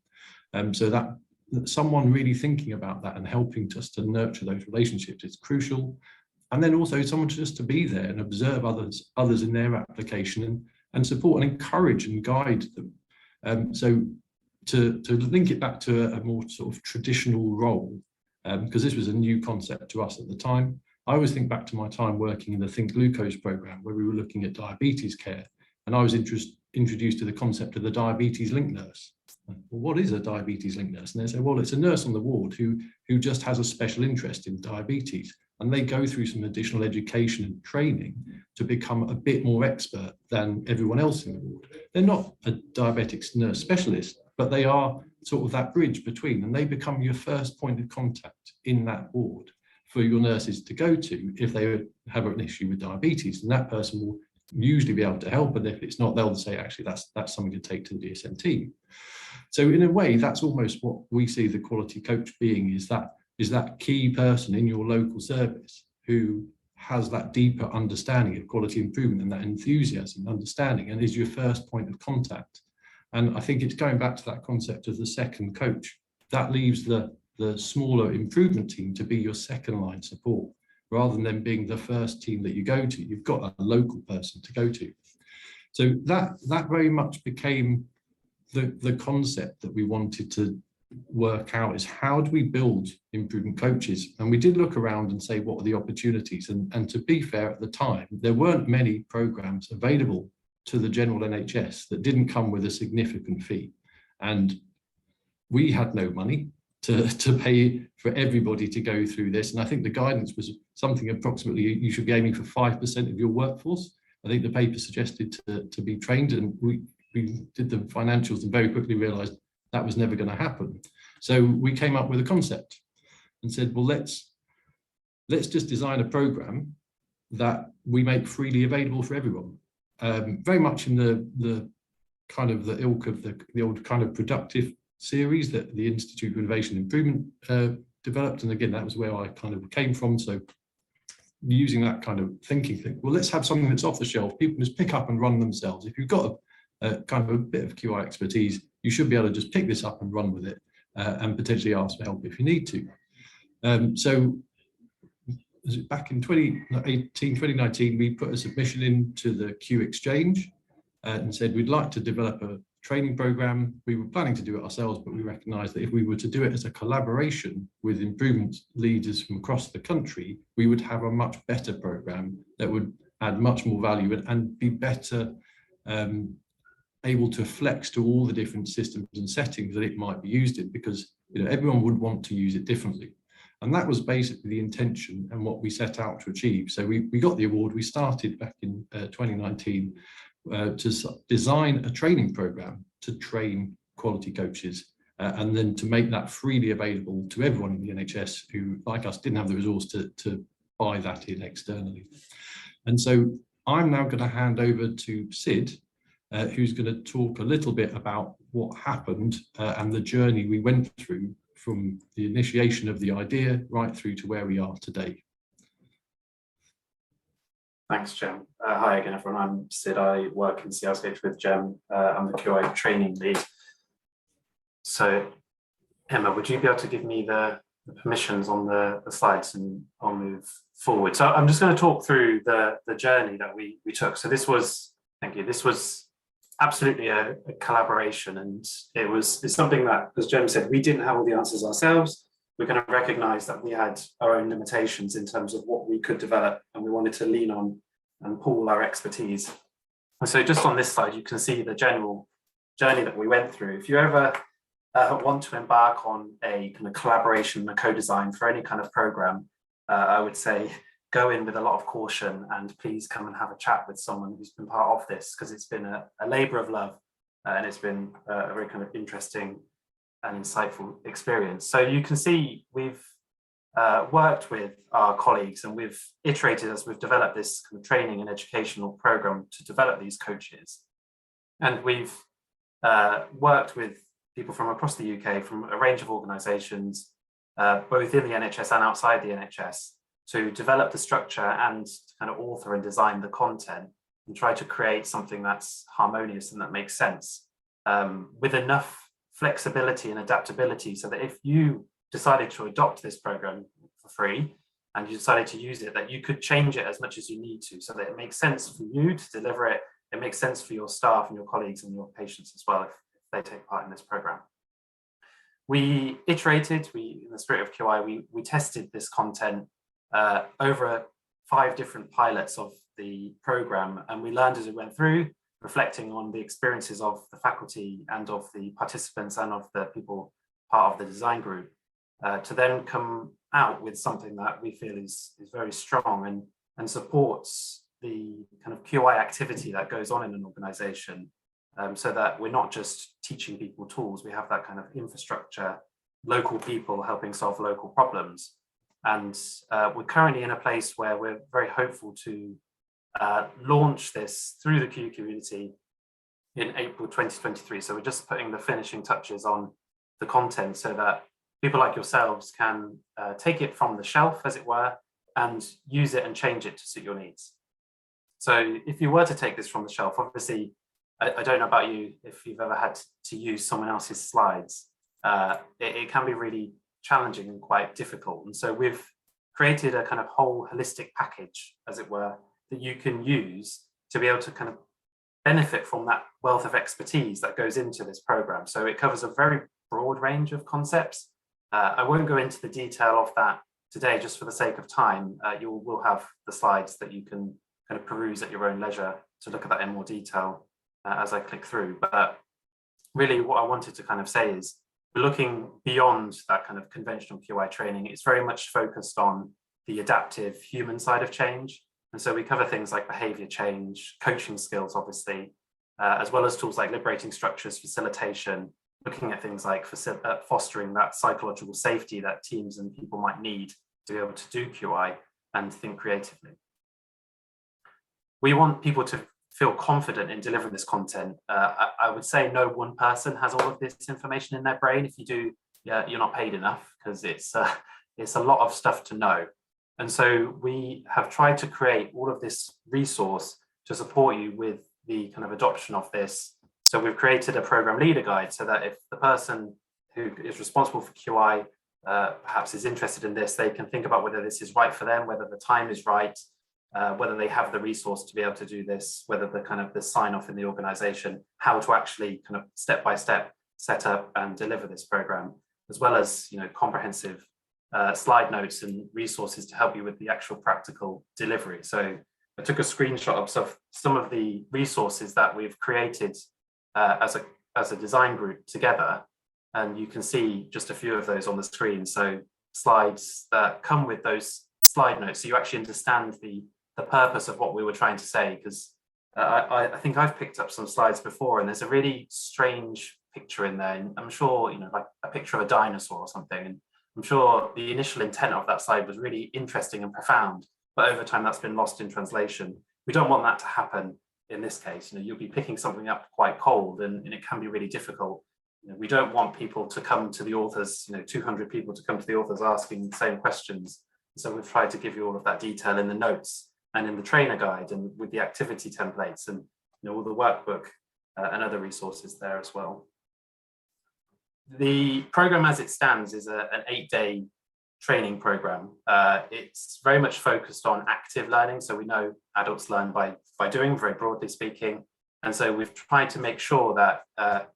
So that someone really thinking about that and helping us to nurture those relationships is crucial. And then also someone just to be there and observe others in their application and support and encourage and guide them. So to link it back to a more sort of traditional role, because this was a new concept to us at the time, I always think back to my time working in the Think Glucose program, where we were looking at diabetes care, and I was introduced to the concept of the diabetes link nurse. Well, what is a diabetes link nurse? And they say, well, it's a nurse on the ward who just has a special interest in diabetes. And they go through some additional education and training to become a bit more expert than everyone else in the ward. They're not a diabetics nurse specialist, but they are sort of that bridge between, and they become your first point of contact in that ward for your nurses to go to if they have an issue with diabetes. And that person will usually be able to help, and if it's not, they'll say, actually, that's something to take to the DSM team. So in a way, that's almost what we see the quality coach being, is that key person in your local service who has that deeper understanding of quality improvement and that enthusiasm, understanding, and is your first point of contact. And I think it's going back to that concept of the second coach. That leaves the smaller improvement team to be your second line support, rather than them being the first team that you go to. You've got a local person to go to. So that very much became the concept that we wanted to work out, is how do we build improvement coaches? And we did look around and say, what are the opportunities? And to be fair, at the time, there weren't many programs available to the general NHS that didn't come with a significant fee. And we had no money to pay for everybody to go through this. And I think the guidance was something approximately, you should be aiming for 5% of your workforce. I think the paper suggested to be trained, and we did the financials and very quickly realized that was never going to happen. So we came up with a concept and said, well, let's just design a program that we make freely available for everyone. Very much in the kind of the ilk of the old kind of productive series that the Institute for Innovation and Improvement developed. And again, that was where I kind of came from. So using that kind of thinking, well, let's have something that's off the shelf. People just pick up and run themselves. If you've got a kind of a bit of QI expertise, you should be able to just pick this up and run with it and potentially ask for help if you need to. So back in 2019, we put a submission into the Q Exchange and said we'd like to develop a training program. We were planning to do it ourselves, but we recognized that if we were to do it as a collaboration with improvement leaders from across the country, we would have a much better program that would add much more value and be better able to flex to all the different systems and settings that it might be used in, because everyone would want to use it differently. And that was basically the intention and what we set out to achieve. So we got the award. We started back in 2019 to design a training program to train quality coaches and then to make that freely available to everyone in the NHS who, like us, didn't have the resource to buy that in externally. And so I'm now going to hand over to Sid, who's going to talk a little bit about what happened and the journey we went through from the initiation of the idea right through to where we are today. Thanks, Jem. Hi again, everyone. I'm Sid. I work in CRSH with Jem. I'm the QI training lead. So, Emma, would you be able to give me the permissions on the slides, and I'll move forward. So I'm just going to talk through the journey that we took. So this was, thank you, this was absolutely a collaboration, and it's something that, as Jem said, we didn't have all the answers ourselves. We're going to recognize that we had our own limitations in terms of what we could develop, and we wanted to lean on and pool our expertise. And so just on this slide, you can see the general journey that we went through. If you ever want to embark on a kind of collaboration and a co-design for any kind of program, I would say go in with a lot of caution, and please come and have a chat with someone who's been part of this, because it's been a labor of love, and it's been a very kind of interesting and insightful experience. So you can see we've worked with our colleagues, and we've iterated as we've developed this kind of training and educational program to develop these coaches. And we've worked with people from across the UK, from a range of organisations, both in the NHS and outside the NHS, to develop the structure and kind of author and design the content and try to create something that's harmonious and that makes sense, with enough flexibility and adaptability so that if you decided to adopt this program for free and you decided to use it, that you could change it as much as you need to, so that it makes sense for you to deliver it. It makes sense for your staff and your colleagues and your patients as well if they take part in this program. We iterated, in the spirit of QI, we tested this content over 5 different pilots of the program, and we learned as we went through, reflecting on the experiences of the faculty and of the participants and of the people part of the design group, to then come out with something that we feel is very strong and supports the kind of QI activity that goes on in an organization, so that we're not just teaching people tools, we have that kind of infrastructure, local people helping solve local problems. And we're currently in a place where we're very hopeful to launch this through the Q community in April 2023. So we're just putting the finishing touches on the content so that people like yourselves can take it from the shelf, as it were, and use it and change it to suit your needs. So if you were to take this from the shelf, obviously, I don't know about you, if you've ever had to use someone else's slides, it can be really challenging and quite difficult. And so we've created a kind of whole holistic package, as it were, that you can use to be able to kind of benefit from that wealth of expertise that goes into this program. So it covers a very broad range of concepts. I won't go into the detail of that today, just for the sake of time. You will have the slides that you can kind of peruse at your own leisure to look at that in more detail as I click through. But really what I wanted to kind of say is, we're looking beyond that kind of conventional QI training. It's very much focused on the adaptive human side of change. And so we cover things like behavior change, coaching skills, obviously, as well as tools like liberating structures, facilitation, looking at things like fostering that psychological safety that teams and people might need to be able to do QI and think creatively. We want people to feel confident in delivering this content. I would say no one person has all of this information in their brain. If you do, yeah, you're not paid enough, because it's a lot of stuff to know. And so we have tried to create all of this resource to support you with the kind of adoption of this So we've created a program leader guide so that if the person who is responsible for QI perhaps is interested in this, they can think about whether this is right for them, whether the time is right, whether they have the resource to be able to do this, whether the kind of the sign off in the organization, how to actually kind of step by step set up and deliver this program, as well as, you know, comprehensive slide notes and resources to help you with the actual practical delivery. So I took a screenshot of some of the resources that we've created as a design group together, and you can see just a few of those on the screen. So slides that come with those slide notes, so you actually understand the purpose of what we were trying to say, because I think I've picked up some slides before and there's a really strange picture in there, and I'm sure, you know, like a picture of a dinosaur or something, and I'm sure the initial intent of that slide was really interesting and profound, but over time that's been lost in translation. We don't want that to happen in this case. You know, you'll be picking something up quite cold, and it can be really difficult. You know, we don't want people to come to the authors, you know, 200 people to come to the authors asking the same questions. So we've tried to give you all of that detail in the notes and in the trainer guide and with the activity templates and, you know, all the workbook and other resources there as well. The program as it stands is an 8-day training program. It's very much focused on active learning. So we know adults learn by doing, very broadly speaking. And so we've tried to make sure that,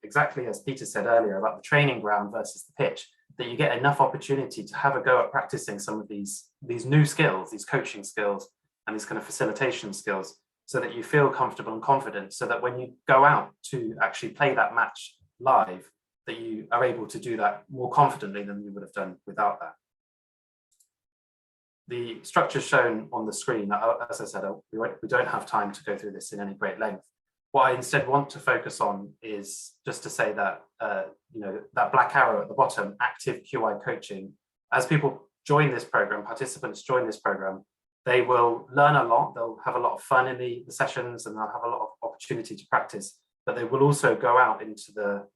exactly as Peter said earlier about the training ground versus the pitch, that you get enough opportunity to have a go at practicing some of these new skills, these coaching skills and these kind of facilitation skills, so that you feel comfortable and confident, so that when you go out to actually play that match live, that you are able to do that more confidently than you would have done without that. The structure shown on the screen, as I said, we don't have time to go through this in any great length. What I instead want to focus on is just to say that, you know, that black arrow at the bottom, active QI coaching, as people join this program, participants join this program, they will learn a lot, they'll have a lot of fun in the sessions, and they'll have a lot of opportunity to practice, but they will also go out into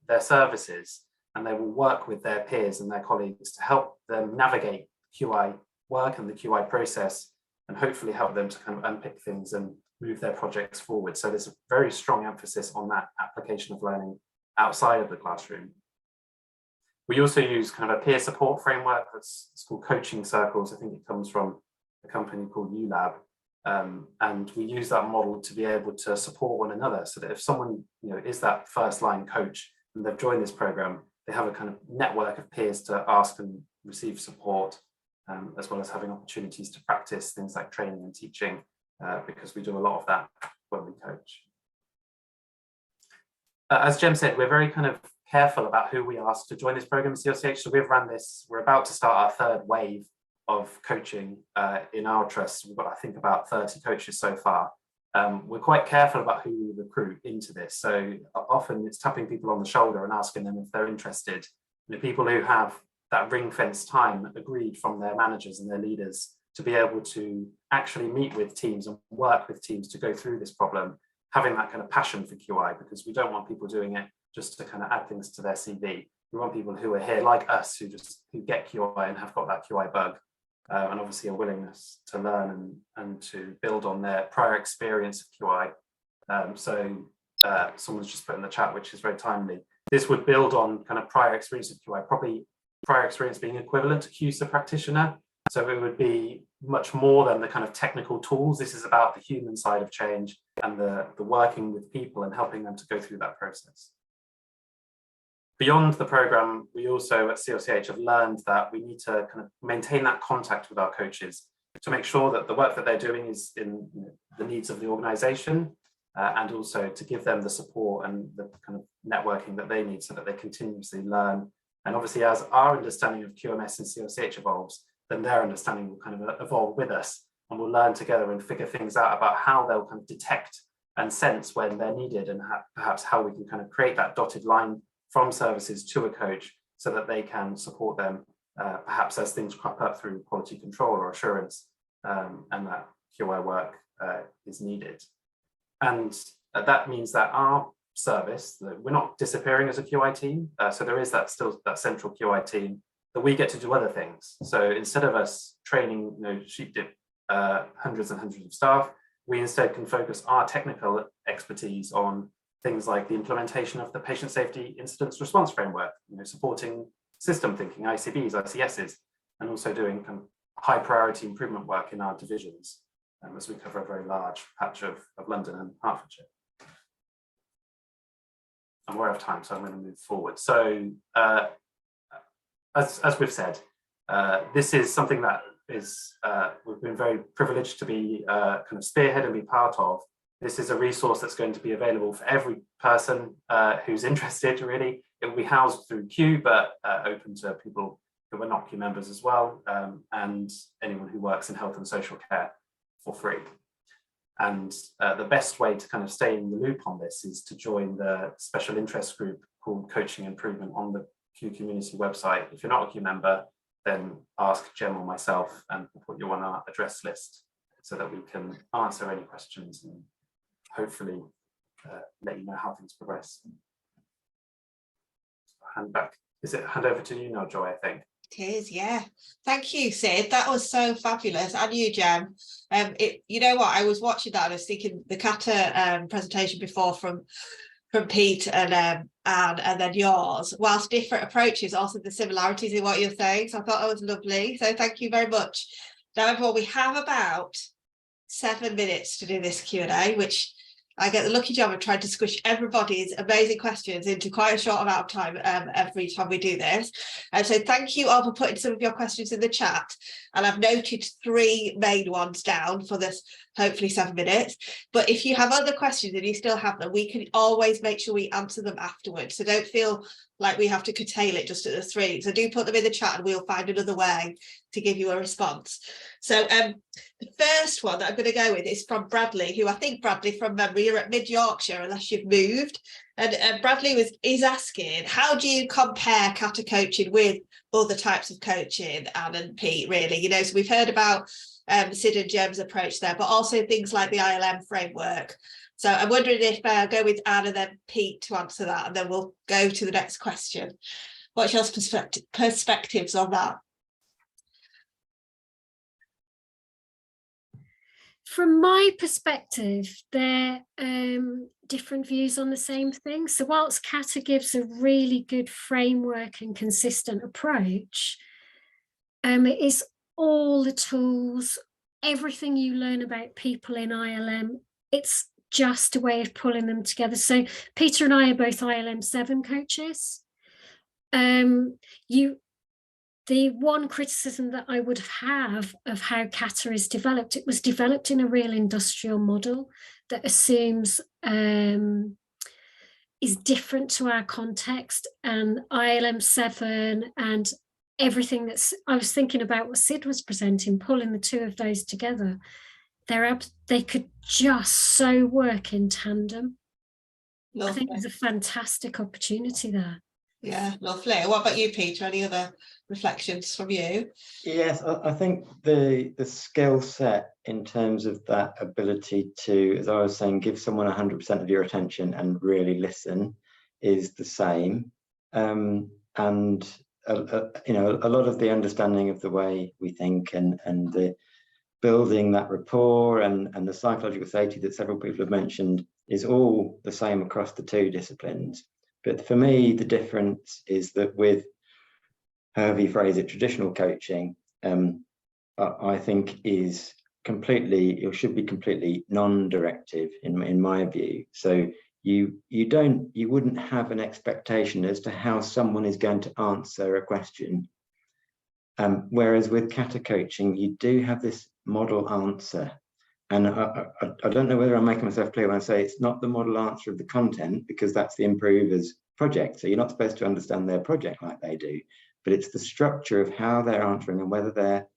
their services, and they will work with their peers and their colleagues to help them navigate QI work and the QI process, and hopefully help them to kind of unpick things and move their projects forward. So there's a very strong emphasis on that application of learning outside of the classroom. We also use kind of a peer support framework it's called Coaching Circles. I think it comes from a company called ULab. And we use that model to be able to support one another, so that if someone, you know, is that first line coach and they've joined this program, they have a kind of network of peers to ask and receive support, as well as having opportunities to practice things like training and teaching, because we do a lot of that when we coach. As Jem said, we're very kind of careful about who we ask to join this program at CLCH. So we've run this, we're about to start our third wave of coaching in our trust. We've got, I think, about 30 coaches so far. We're quite careful about who we recruit into this. So often it's tapping people on the shoulder and asking them if they're interested. You know, people who have that ring-fence time agreed from their managers and their leaders to be able to actually meet with teams and work with teams to go through this problem, having that kind of passion for QI, because we don't want people doing it just to kind of add things to their CV. We want people who are here like us, who get QI and have got that QI bug, and obviously a willingness to learn and to build on their prior experience of QI. Someone's just put in the chat, which is very timely. This would build on kind of prior experience of QI, probably prior experience being equivalent to QSA practitioner. So it would be much more than the kind of technical tools. This is about the human side of change and the working with people and helping them to go through that process. Beyond the program, we also at CLCH have learned that we need to kind of maintain that contact with our coaches to make sure that the work that they're doing is in the needs of the organization, and also to give them the support and the kind of networking that they need so that they continuously learn. And obviously, as our understanding of QMS and CLCH evolves, then their understanding will kind of evolve with us, and we'll learn together and figure things out about how they'll kind of detect and sense when they're needed, and perhaps how we can kind of create that dotted line from services to a coach so that they can support them, perhaps as things crop up through quality control or assurance, and that QI work is needed. And that means that our service, that we're not disappearing as a QI team, so there is still that central QI team, that we get to do other things. So instead of us training, sheep dip hundreds and hundreds of staff, we instead can focus our technical expertise on things like the implementation of the patient safety incident response framework, supporting system thinking, ICBs, ICSs, and also doing high priority improvement work in our divisions, as we cover a very large patch of London and Hertfordshire. And we're out of time, so I'm going to move forward. So as we've said, this is something that is we've been very privileged to be kind of spearhead and be part of. This is a resource that's going to be available for every person who's interested, really. It will be housed through Q, but open to people who are not Q members as well, and anyone who works in health and social care for free. And the best way to kind of stay in the loop on this is to join the special interest group called Coaching Improvement on the Q Community website. If you're not a Q member, then ask Jem or myself, and we'll put you on our address list so that we can answer any questions and hopefully let you know how things progress. Hand back. Is it hand over to you now, Joy, I think? It is, yeah. Thank you, Sid. That was so fabulous. And you, Jem. You know what? I was watching that and I was thinking the Kata presentation before from Pete and then yours, whilst different approaches, also the similarities in what you're saying. So I thought that was lovely. So thank you very much. Now, everyone, we have about 7 minutes to do this Q&A, which I get the lucky job of trying to squish everybody's amazing questions into quite a short amount of time every time we do this. And so thank you all for putting some of your questions in the chat. And I've noted 3 main ones down for this, hopefully 7 minutes. But if you have other questions and you still have them, we can always make sure we answer them afterwards. So don't feel like we have to curtail it just at the 3. So do put them in the chat and we'll find another way to give you a response. So the first one that I'm going to go with is from Bradley, who I think, Bradley, from memory, you're at Mid Yorkshire unless you've moved. And Bradley is asking, how do you compare Kata coaching with other types of coaching, Anne and Pete, really? So we've heard about Sid and Jem's approach there, but also things like the ILM framework. So I'm wondering if I'll go with Anne and then Pete to answer that, and then we'll go to the next question. What's your perspectives on that? From my perspective, they're different views on the same thing. So whilst Kata gives a really good framework and consistent approach, it is all the tools, everything you learn about people in ILM, it's just a way of pulling them together. So Peter and I are both ILM 7 coaches. The one criticism that I would have of how Kata is developed, it was developed in a real industrial model that assumes is different to our context, and ILM 7 and everything that's, I was thinking about what Sid was presenting, pulling the 2 of those together, they could just so work in tandem. Lovely. I think there's a fantastic opportunity there. Yeah, lovely. What about you, Peter? Any other reflections from you? Yes, I think the skill set in terms of that ability to, as I was saying, give someone 100% of your attention and really listen is the same. And a lot of the understanding of the way we think and the building that rapport and the psychological safety that several people have mentioned is all the same across the 2 disciplines. But for me, the difference is that with, however you phrase it, traditional coaching, I think is completely, or should be completely non-directive in my view. So you wouldn't have an expectation as to how someone is going to answer a question. Whereas with Kata coaching, you do have this model answer. And I don't know whether I'm making myself clear when I say it's not the model answer of the content, because that's the improver's project. So you're not supposed to understand their project like they do, but it's the structure of how they're answering and whether they're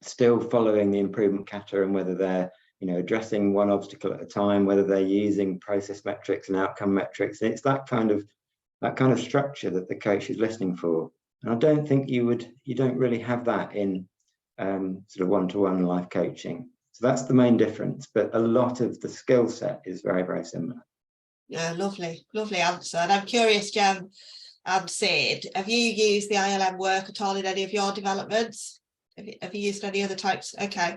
still following the improvement Kata, and whether they're addressing one obstacle at a time, whether they're using process metrics and outcome metrics. And it's that kind of structure that the coach is listening for. And I don't think you don't really have that in sort of one-to-one life coaching. So that's the main difference, but a lot of the skill set is very, very similar. Yeah, lovely answer. And I'm curious, Jem and Sid, have you used the ILM work at all in any of your developments? Have you used any other types? Okay.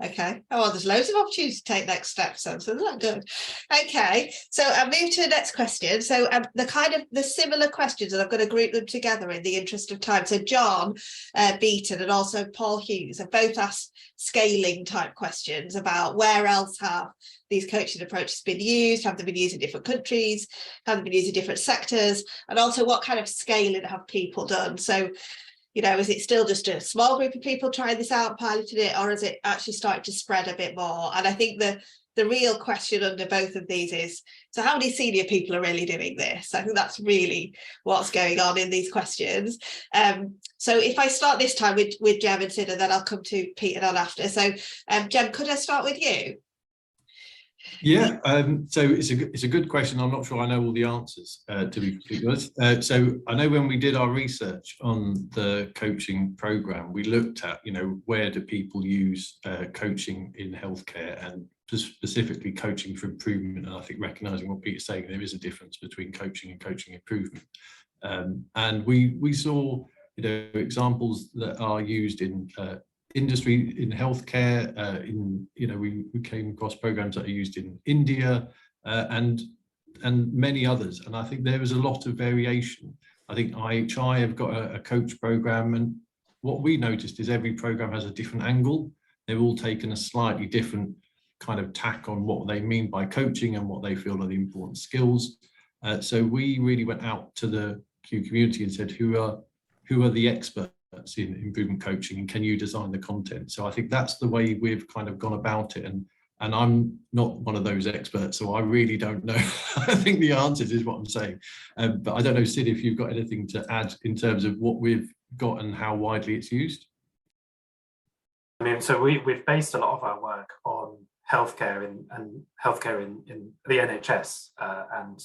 Okay. Oh, well, there's loads of opportunities to take next steps, so isn't that good? Okay, so I'll move to the next question. So the similar questions, and I'm going to group them together in the interest of time. So John Beaton and also Paul Hughes have both asked scaling type questions about where else have these coaching approaches been used, have they been used in different countries, have they been used in different sectors, and also what kind of scaling have people done. So, you know, is it still just a small group of people trying this out, piloting it, or is it actually starting to spread a bit more? And I think the real question under both of these is, so how many senior people are really doing this? I think that's really what's going on in these questions. So if I start this time with Jem and Sid, and then I'll come to Pete and on after. So Jem, could I start with you? Yeah, so it's a good question. I'm not sure I know all the answers, to be completely honest. So I know when we did our research on the coaching program, we looked at, you know, where do people use coaching in healthcare, and specifically coaching for improvement. And I think recognising what Peter's saying, there is a difference between coaching and coaching improvement. And we saw, you know, examples that are used in industry, in healthcare, we came across programs that are used in India and many others, and I think there is a lot of variation. I think IHI have got a coach program, and what we noticed is every program has a different angle. They've all taken a slightly different kind of tack on what they mean by coaching and what they feel are the important skills. So we really went out to the Q community and said, who are the experts in improvement coaching, and can you design the content? So I think that's the way we've kind of gone about it, and I'm not one of those experts, so I really don't know. I think the answers is what I'm saying, but I don't know, Sid, if you've got anything to add in terms of what we've got and how widely it's used. I mean, so we've based a lot of our work on healthcare and healthcare in the NHS and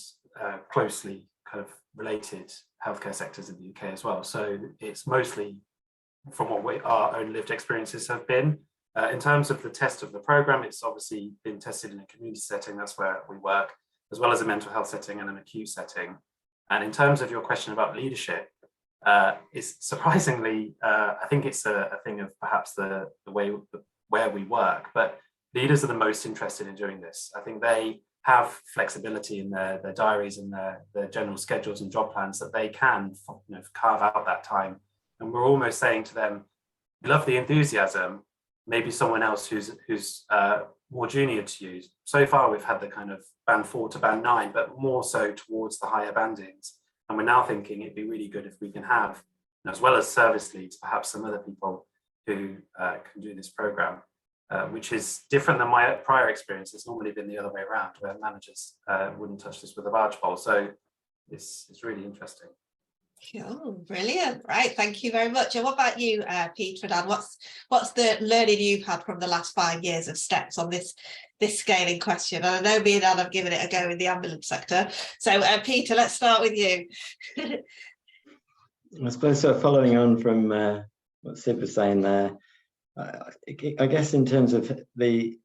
closely kind of related healthcare sectors in the UK as well. So it's mostly from what our own lived experiences have been. In terms of the test of the program, it's obviously been tested in a community setting, that's where we work, as well as a mental health setting and an acute setting. And in terms of your question about leadership, it's surprisingly, I think it's a thing of perhaps the way where we work, but leaders are the most interested in doing this. I think they have flexibility in their diaries and their general schedules and job plans that they can, you know, carve out that time. And we're almost saying to them, we love the enthusiasm, maybe someone else who's more junior to you. So far we've had the kind of band 4 to band 9, but more so towards the higher bandings. And we're now thinking it'd be really good if we can have, as well as service leads, perhaps some other people who can do this program. Which is different than my prior experience. It's normally been the other way around, where managers wouldn't touch this with a barge pole. So it's really interesting. Oh, brilliant. Right, thank you very much. And what about you, Pete Redan? What's the learning you've had from the last 5 years of steps on this scaling question? And I know me and Anne have given it a go in the ambulance sector. So Peter, let's start with you. I suppose, so following on from what Sid was saying there, I guess in terms of the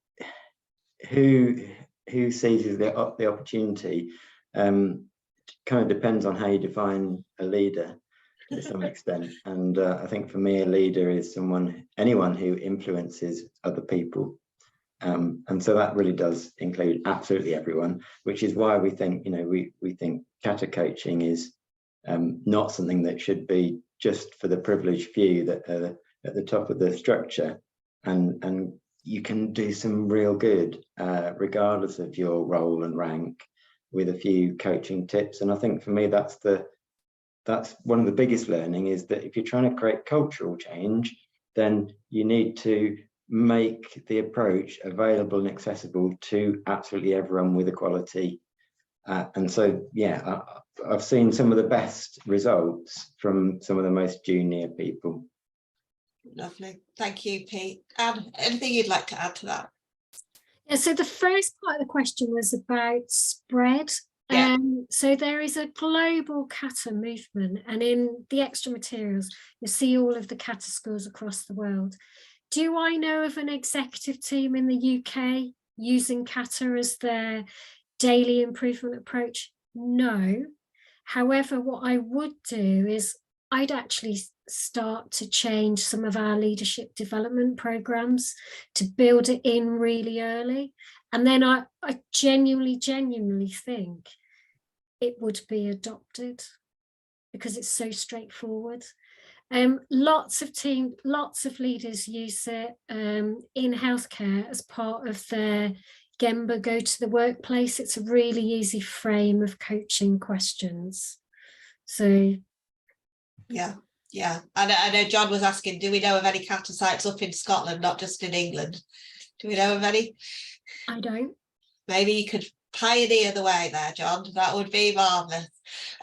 who seizes the opportunity, kind of depends on how you define a leader to some extent. And I think for me, a leader is anyone who influences other people. And so that really does include absolutely everyone, which is why we think, you know, we think kata coaching is not something that should be just for the privileged few that are at the top of the structure, and you can do some real good regardless of your role and rank with a few coaching tips. And I think for me that's one of the biggest learning, is that if you're trying to create cultural change, then you need to make the approach available and accessible to absolutely everyone with equality. And so yeah, I've seen some of the best results from some of the most junior people. Lovely. Thank you, Pete. Anne, anything you'd like to add to that? Yeah, so the first part of the question was about spread. Yeah. So there is a global kata movement, and in the extra materials, you see all of the kata schools across the world. Do I know of an executive team in the UK using kata as their daily improvement approach? No. However, what I would do is I'd actually start to change some of our leadership development programs to build it in really early. And then I genuinely think it would be adopted because it's so straightforward. Lots of leaders use it in healthcare as part of their Gemba Go to the Workplace. It's a really easy frame of coaching questions. So yeah. And I know John was asking, do we know of any kata sites up in Scotland, not just in England? Do we know of any? I don't. Maybe you could pioneer the way there, John. That would be marvellous.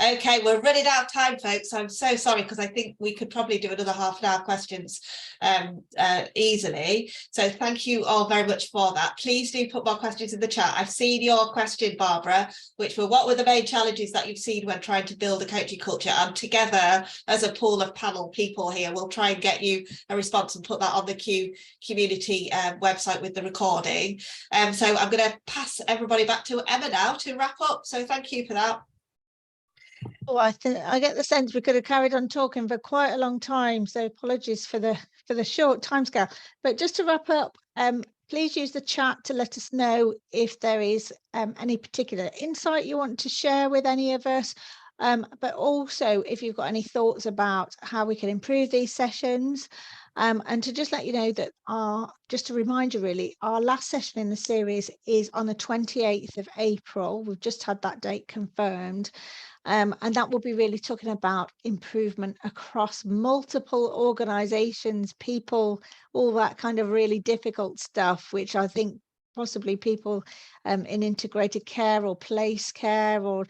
Okay, we're running out of time, folks. I'm so sorry, because I think we could probably do another half an hour questions easily. So thank you all very much for that. Please do put more questions in the chat. I've seen your question, Barbara, which were, what were the main challenges that you've seen when trying to build a coaching culture? And together, as a pool of panel people here, we'll try and get you a response and put that on the Q community website with the recording. So I'm going to pass everybody back to Emma now to wrap up. So thank you for that. Oh, I think I get the sense we could have carried on talking for quite a long time, so apologies for the short timescale. But just to wrap up, please use the chat to let us know if there is any particular insight you want to share with any of us, but also if you've got any thoughts about how we can improve these sessions. And to just let you know that just to remind you really, our last session in the series is on the 28th of April. We've just had that date confirmed. And that will be really talking about improvement across multiple organizations, people, all that kind of really difficult stuff, which I think possibly people in integrated care or place care or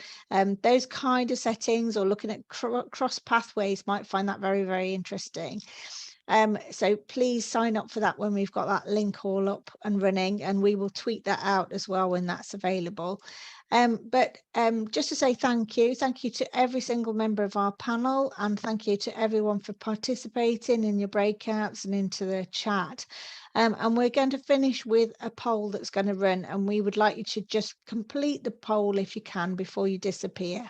those kind of settings, or looking at cross pathways, might find that very, very interesting. So please sign up for that when we've got that link all up and running, and we will tweet that out as well when that's available. But just to say thank you to every single member of our panel, and thank you to everyone for participating in your breakouts and into the chat. And we're going to finish with a poll that's going to run, and we would like you to just complete the poll if you can before you disappear.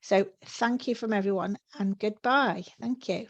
So thank you from everyone, and goodbye. Thank you.